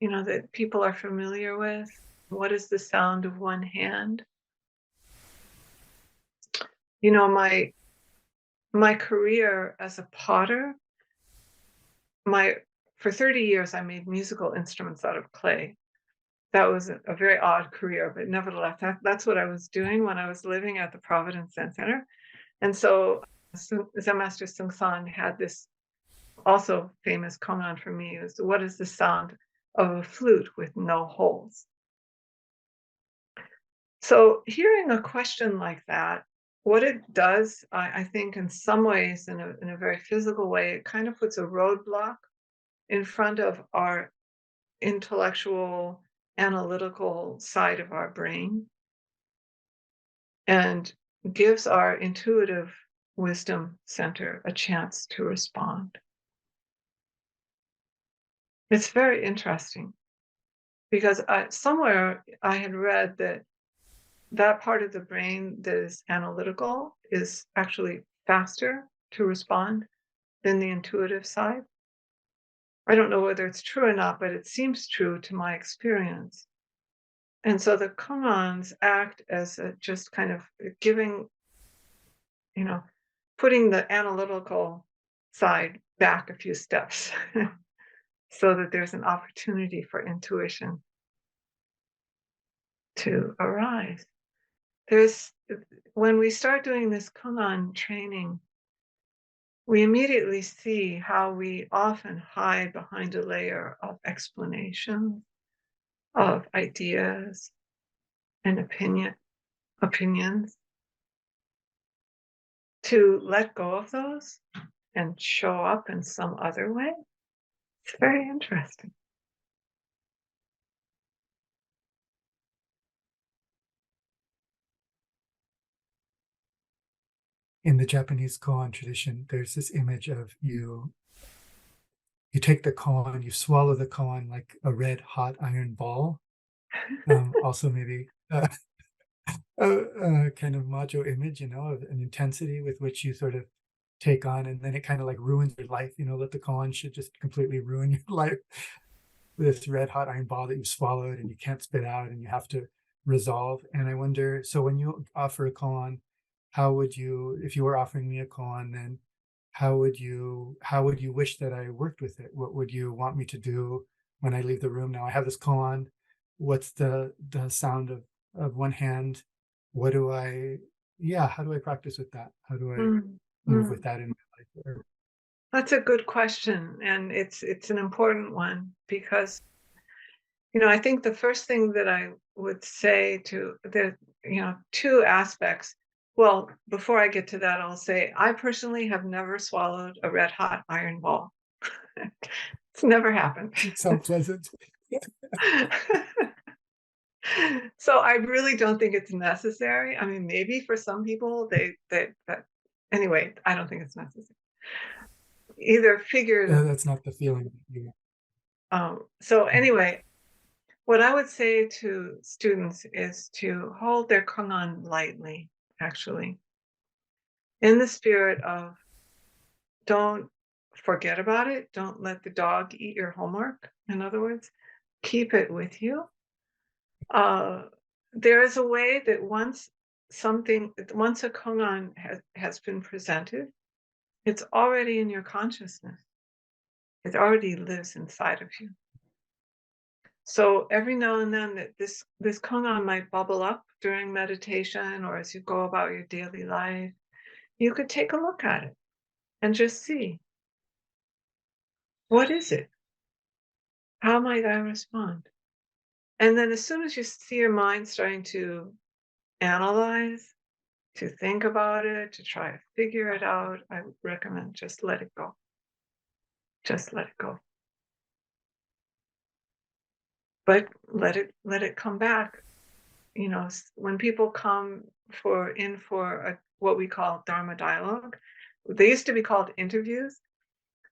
that people are familiar with. What is the sound of one hand? My career as a potter, for 30 years I made musical instruments out of clay. That was a very odd career, but nevertheless, that's what I was doing when I was living at the Providence Zen Center. And so Zen Master Seung Sahn had this also famous koan for me, is what is the sound of a flute with no holes? So hearing a question like that, what it does, I think in some ways, in a very physical way, it kind of puts a roadblock in front of our intellectual, analytical side of our brain and gives our intuitive wisdom center a chance to respond. It's very interesting because somewhere I had read that part of the brain that is analytical is actually faster to respond than the intuitive side. I don't know whether it's true or not, but it seems true to my experience. And so the koans act as just kind of giving, putting the analytical side back a few steps so that there's an opportunity for intuition to arise. When we start doing this koan training, we immediately see how we often hide behind a layer of explanation, of ideas and opinions. To let go of those and show up in some other way, it's very interesting. In the Japanese koan tradition, there's this image of you take the koan, you swallow the koan like a red hot iron ball. Also maybe a kind of macho image, of an intensity with which you sort of take on, and then it kind of like ruins your life, that the koan should just completely ruin your life. This red hot iron ball that you swallowed and you can't spit out and you have to resolve. And I wonder, so when you offer a koan, if you were offering me a koan, then how would you wish that I worked with it? What would you want me to do when I leave the room? Now I have this koan. What's the sound of one hand? How do I practice with that? How do I move with that in my life? That's a good question, and it's an important one because, you know, I think the first thing that I would say to the, you know, two aspects. Well, before I get to that, I'll say I personally have never swallowed a red hot iron ball. It's never happened. It's so pleasant. So I really don't think it's necessary. I mean, maybe for some people but anyway, I don't think it's necessary. Either figure. That's not the feeling. So anyway, what I would say to students is to hold their koan lightly, actually, in the spirit of don't forget about it. Don't let the dog eat your homework. In other words, keep it with you. There is a way that once a koan has been presented, it's already in your consciousness. It already lives inside of you. So every now and then that this koan might bubble up during meditation or as you go about your daily life, you could take a look at it and just see, what is it? How might I respond? And then as soon as you see your mind starting to analyze, to think about it, to try to figure it out, I would recommend just let it go. Just let it go. But let it come back. You know, when people come for what we call Dharma dialogue, they used to be called interviews,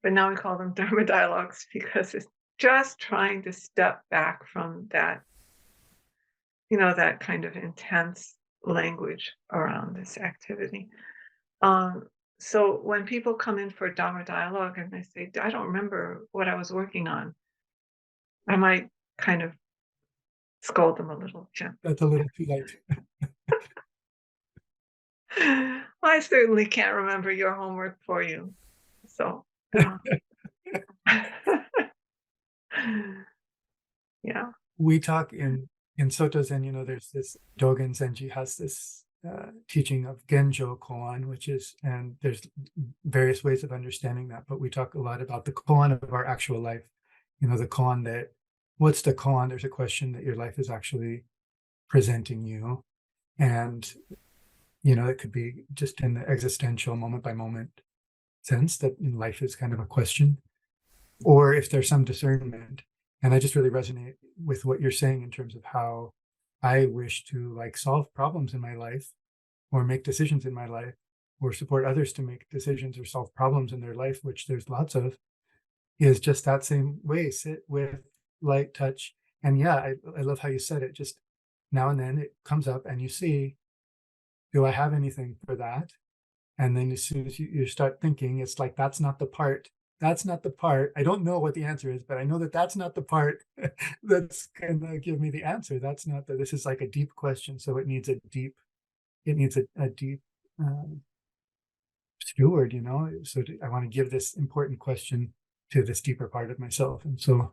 but now we call them Dharma dialogues because it's just trying to step back from that, you know, that kind of intense language around this activity. So when people come in for Dharma dialogue and they say, I don't remember what I was working on, I might kind of scold them a little gently. That's a little too late. I certainly can't remember your homework for you. So, yeah. We talk in Soto Zen, you know, there's this Dogen Zenji has this teaching of Genjo koan, which is, and there's various ways of understanding that, but we talk a lot about the koan of our actual life. You know, the koan that, what's the koan? There's a question that your life is actually presenting you. And, you know, it could be just in the existential moment by moment sense that life is kind of a question, or if there's some discernment. And I just really resonate with what you're saying in terms of how I wish to like solve problems in my life or make decisions in my life or support others to make decisions or solve problems in their life, which there's lots of, is just that same way. Sit with light touch. And yeah, I love how you said it. Just now and then it comes up and you see, do I have anything for that? And then as soon as you start thinking, it's like, that's not the part. That's not the part. I don't know what the answer is, but I know that that's not the part that's going to give me the answer. That's not that. This is like a deep question. So it needs a deep steward, you know. So I want to give this important question to this deeper part of myself. And so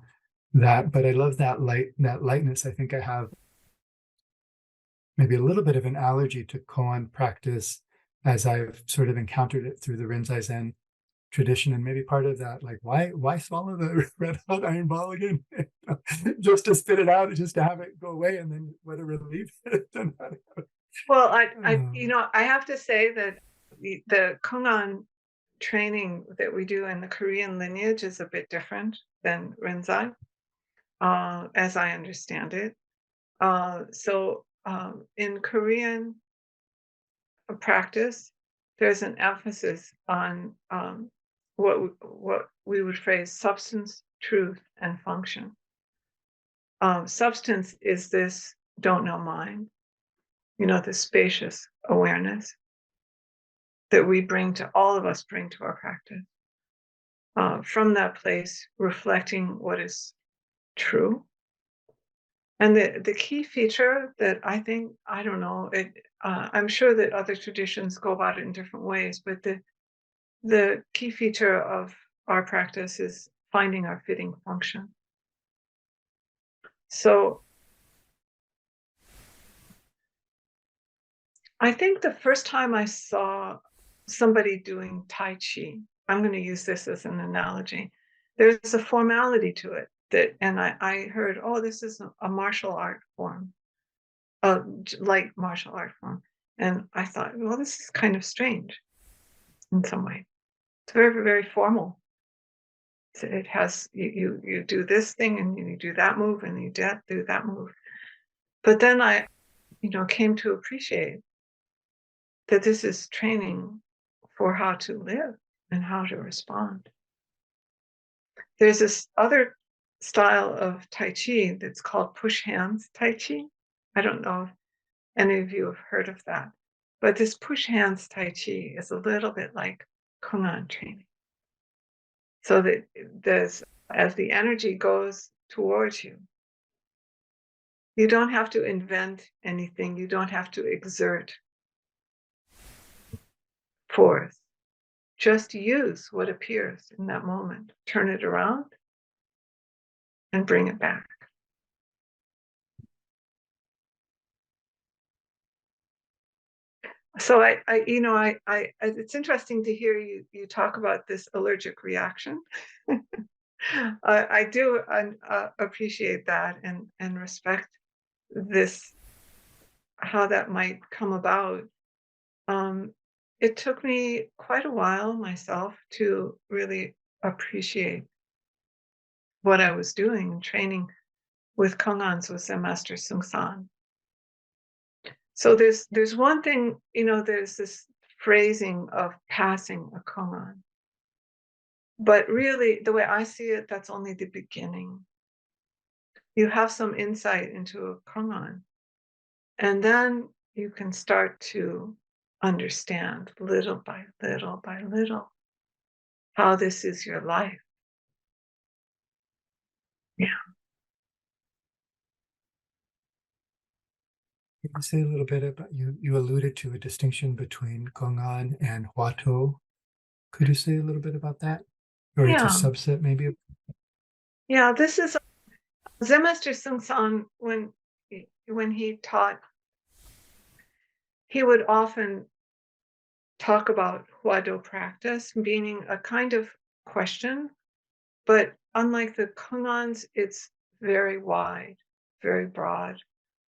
that, but I love that lightness. I think I have maybe a little bit of an allergy to koan practice as I've sort of encountered it through the Rinzai Zen tradition, and maybe part of that, like why swallow the red hot iron ball again? Just to spit it out, just to have it go away, and then what a relief. Well, I have to say that the koan training that we do in the Korean lineage is a bit different than Rinzai, as I understand it. So in Korean practice, there's an emphasis on what we would phrase substance, truth, and function. Substance is this don't know mind, you know, the spacious awareness that we bring to all of us bring to our practice. From that place, reflecting what is true. And the key feature that I think, I don't know, I'm sure that other traditions go about it in different ways, but the key feature of our practice is finding our fitting function. So I think the first time I saw somebody doing Tai Chi. I'm going to use this as an analogy. There's a formality to it and I heard, oh, this is a martial art form, a light martial art form. And I thought, well, this is kind of strange in some way. It's very, very formal. It has, you do this thing and you do that move and you do that move. But then I, came to appreciate that this is training for how to live and how to respond. There's this other style of Tai Chi that's called push hands Tai Chi. I don't know if any of you have heard of that, but this push hands Tai Chi is a little bit like koan training. So that as the energy goes towards you, you don't have to invent anything. You don't have to exert force. Just use what appears in that moment. Turn it around and bring it back. So it's interesting to hear you talk about this allergic reaction. I do appreciate that and respect this, how that might come about. It took me quite a while myself to really appreciate what I was doing and training with koans with Zen Master Seung Sahn. So there's one thing, there's this phrasing of passing a koan. But really, the way I see it, that's only the beginning. You have some insight into a koan, and then you can start to understand little by little by little how this is your life. Yeah. Can you say a little bit about, you alluded to a distinction between koan and huato. Could you say a little bit about that? Or it's a Yeah. subset maybe? Yeah, this is Zen Master Seung Sahn, when he taught, he would often talk about huado practice, meaning a kind of question, but unlike the koans, it's very wide, very broad.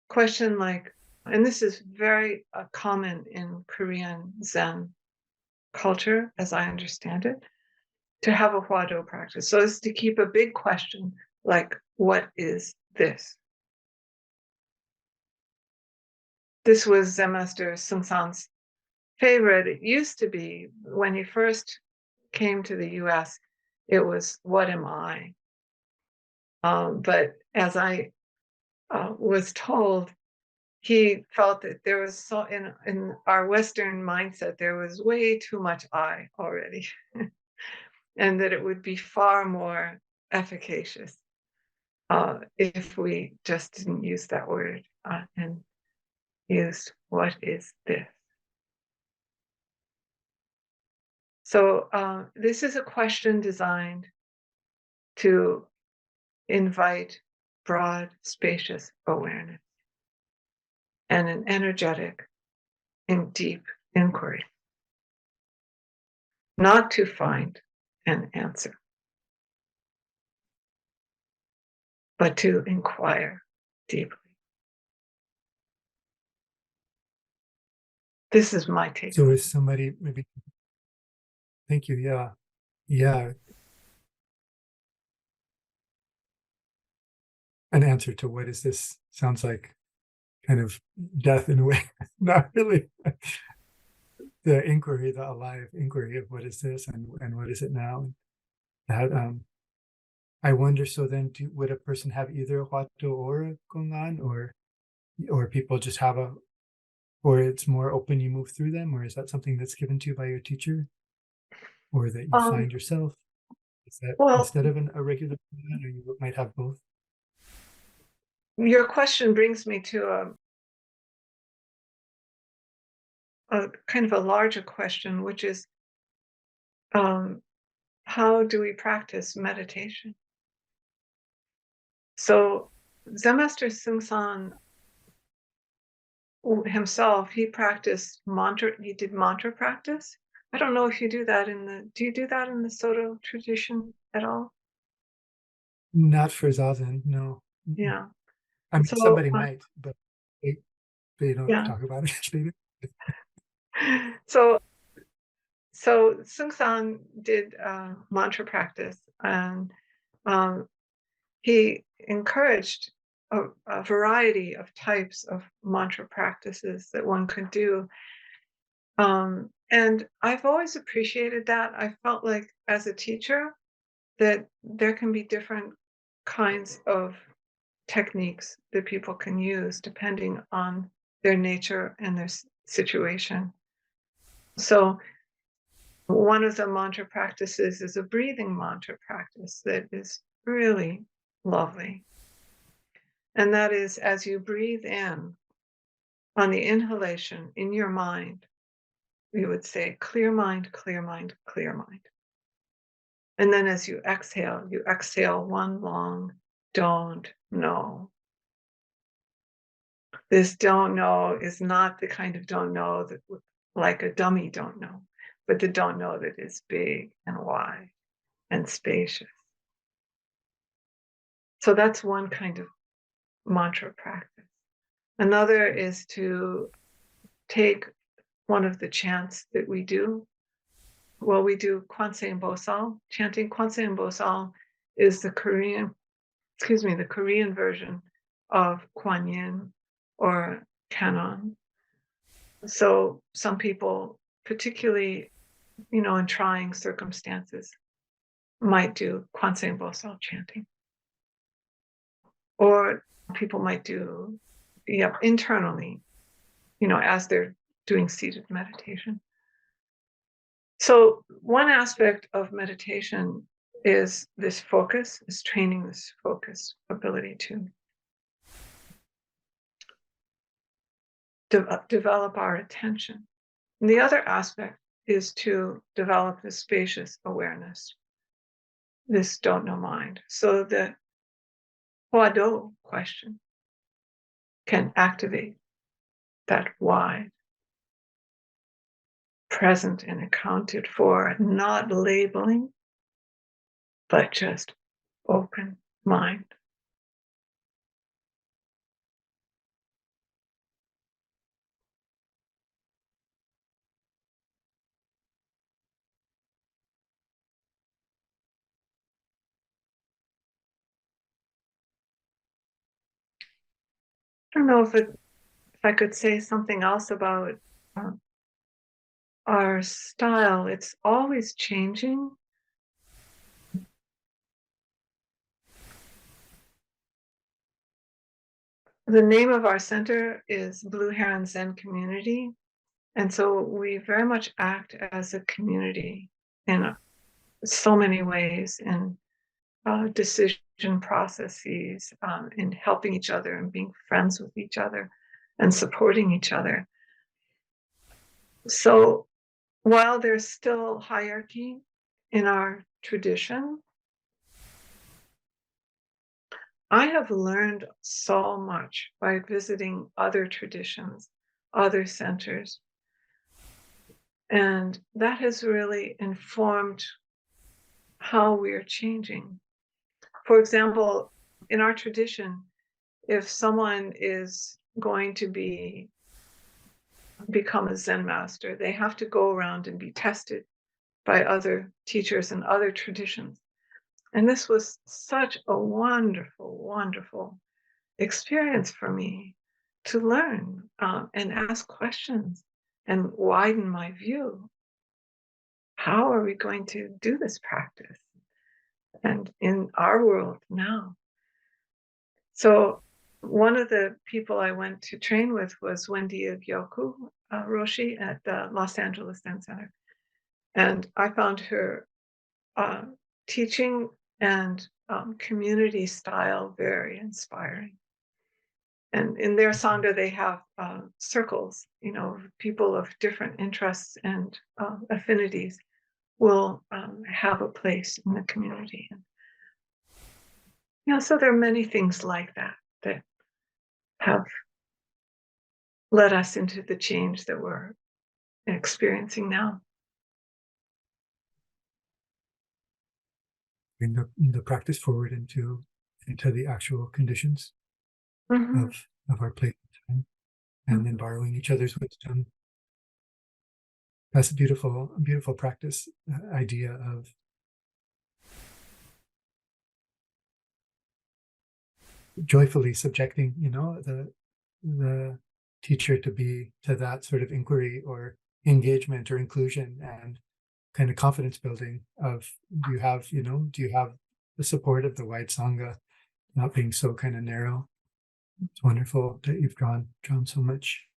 Question like, and this is very common in Korean Zen culture, as I understand it, to have a huado practice. So it's to keep a big question like, what is this? This was Zen Master Seung Sahn's favorite. It used to be when he first came to the US, it was, what am I? But as I was told, he felt that there was so in our Western mindset, there was way too much I already, and that it would be far more efficacious if we just didn't use that word and used what is this. So this is a question designed to invite broad, spacious awareness and an energetic and deep inquiry, not to find an answer, but to inquire deeply. This is my take. So is somebody maybe, thank you, yeah. An answer to what is this sounds like kind of death in a way. Not really. The inquiry, the alive inquiry of what is this and what is it now? That I wonder, so then would a person have either a huato or a koan, or people just have or it's more open, you move through them, or is that something that's given to you by your teacher, or that you find yourself? Is that instead of a regular koan, or you might have both? Your question brings me to a kind of a larger question, which is, how do we practice meditation? So Zen Master Seung Sahn himself, he practiced mantra, he did mantra practice, I don't know if you do that do you do that in the Soto tradition at all? Not for Zazen, no. Yeah. I mean, So, somebody might, but they don't yeah. talk about it. They do. So, so Seung Sahn did mantra practice, and um, he encouraged a variety of types of mantra practices that one could do. And I've always appreciated that. I felt like as a teacher that there can be different kinds of techniques that people can use depending on their nature and their situation. So one of the mantra practices is a breathing mantra practice that is really lovely. And that is, as you breathe in, on the inhalation in your mind, we would say, clear mind, clear mind, clear mind. And then as you exhale one long, don't know. This don't know is not the kind of don't know that, like a dummy don't know, but the don't know that is big and wide and spacious. So that's one kind of mantra practice. Another is to take one of the chants that we do. Well, we do Kwanseum Bosal. Chanting Kwanseum Bosal is the Korean version of Kuan Yin or Canon. So some people, particularly, in trying circumstances, might do Kwanseum Bosal chanting. Or people might do, internally, as they're doing seated meditation. So one aspect of meditation is this focus, is training this focus ability to develop our attention. And the other aspect is to develop this spacious awareness, this don't know mind. So the Huado question can activate that wide, present and accounted for, not labeling, but just open mind. I don't know if I could say something else about our style. It's always changing. The name of our center is Blue Heron Zen Community. And so we very much act as a community in so many ways, in decision processes, in helping each other and being friends with each other and supporting each other. So while there's still hierarchy in our tradition, I have learned so much by visiting other traditions, other centers. And that has really informed how we're changing. For example, in our tradition, if someone is going to become a Zen master, they have to go around and be tested by other teachers and other traditions. And this was such a wonderful, wonderful experience for me to learn and ask questions and widen my view. How are we going to do this practice? And in our world now. So one of the people I went to train with was Wendy Gyoku Roshi at the Los Angeles Zen Center. And I found her teaching and community style very inspiring. And in their Sangha, they have circles, people of different interests and affinities will have a place in the community. And, so there are many things like that that have led us into the change that we're experiencing now. bring the practice forward into the actual conditions of our play time, and then borrowing each other's wisdom. That's a beautiful practice idea of joyfully subjecting, the teacher to that sort of inquiry or engagement or inclusion, and kind of confidence building of, do you have the support of the wide sangha, not being so kind of narrow. It's wonderful that you've drawn so much,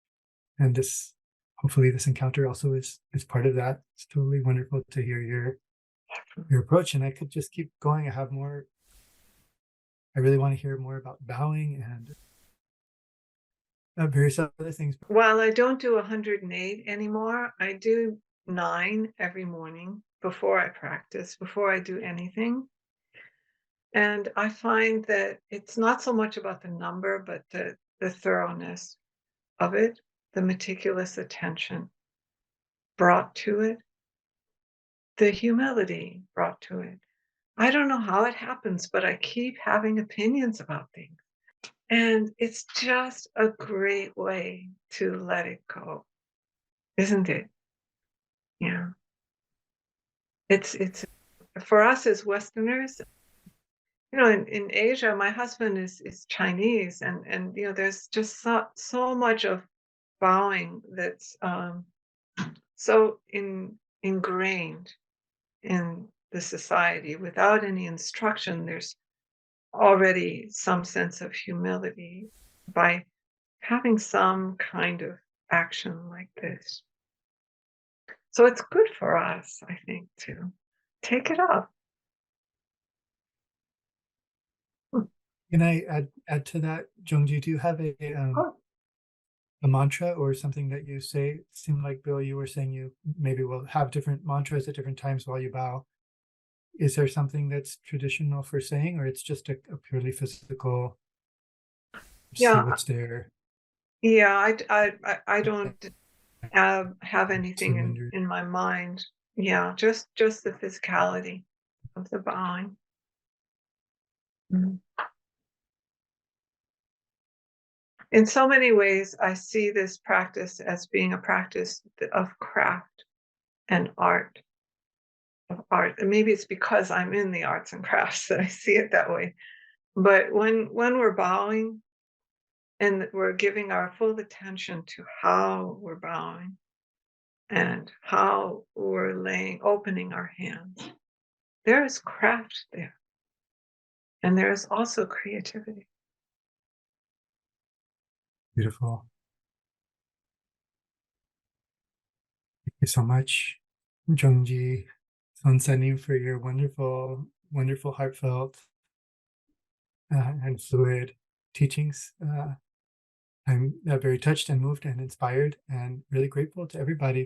and hopefully this encounter also is part of that. It's totally wonderful to hear your approach, and I could just keep going. I really want to hear more about bowing and various other things. Well, I don't do 108 anymore. I do 9 every morning before I practice, before I do anything. And I find that it's not so much about the number, but the thoroughness of it, the meticulous attention brought to it, the humility brought to it. I don't know how it happens, but I keep having opinions about things. And it's just a great way to let it go, isn't it? Yeah. It's for us as Westerners, in Asia, my husband is Chinese, and there's just so much of bowing that's so ingrained in the society. Without any instruction, there's already some sense of humility by having some kind of action like this. So it's good for us, I think, to take it up. Can I add to that, Jeong Ji? Do you have Oh, a mantra or something that you say? It seemed like, Bill, you were saying you maybe will have different mantras at different times while you bow. Is there something that's traditional for saying, or it's just a purely physical, see yeah, what's there? yeah. I don't have anything Surrender. in my mind. Yeah, just the physicality of the bowing. Mhm. In so many ways, I see this practice as being a practice of craft and art. Of art, and maybe it's because I'm in the arts and crafts that I see it that way. But when we're bowing and we're giving our full attention to how we're bowing and how we're opening our hands, there is craft there, and there is also creativity. Beautiful. Thank you so much, Jeong Ji, Seung Sahn, for your wonderful, heartfelt and fluid teachings. I'm very touched and moved and inspired, and really grateful to everybody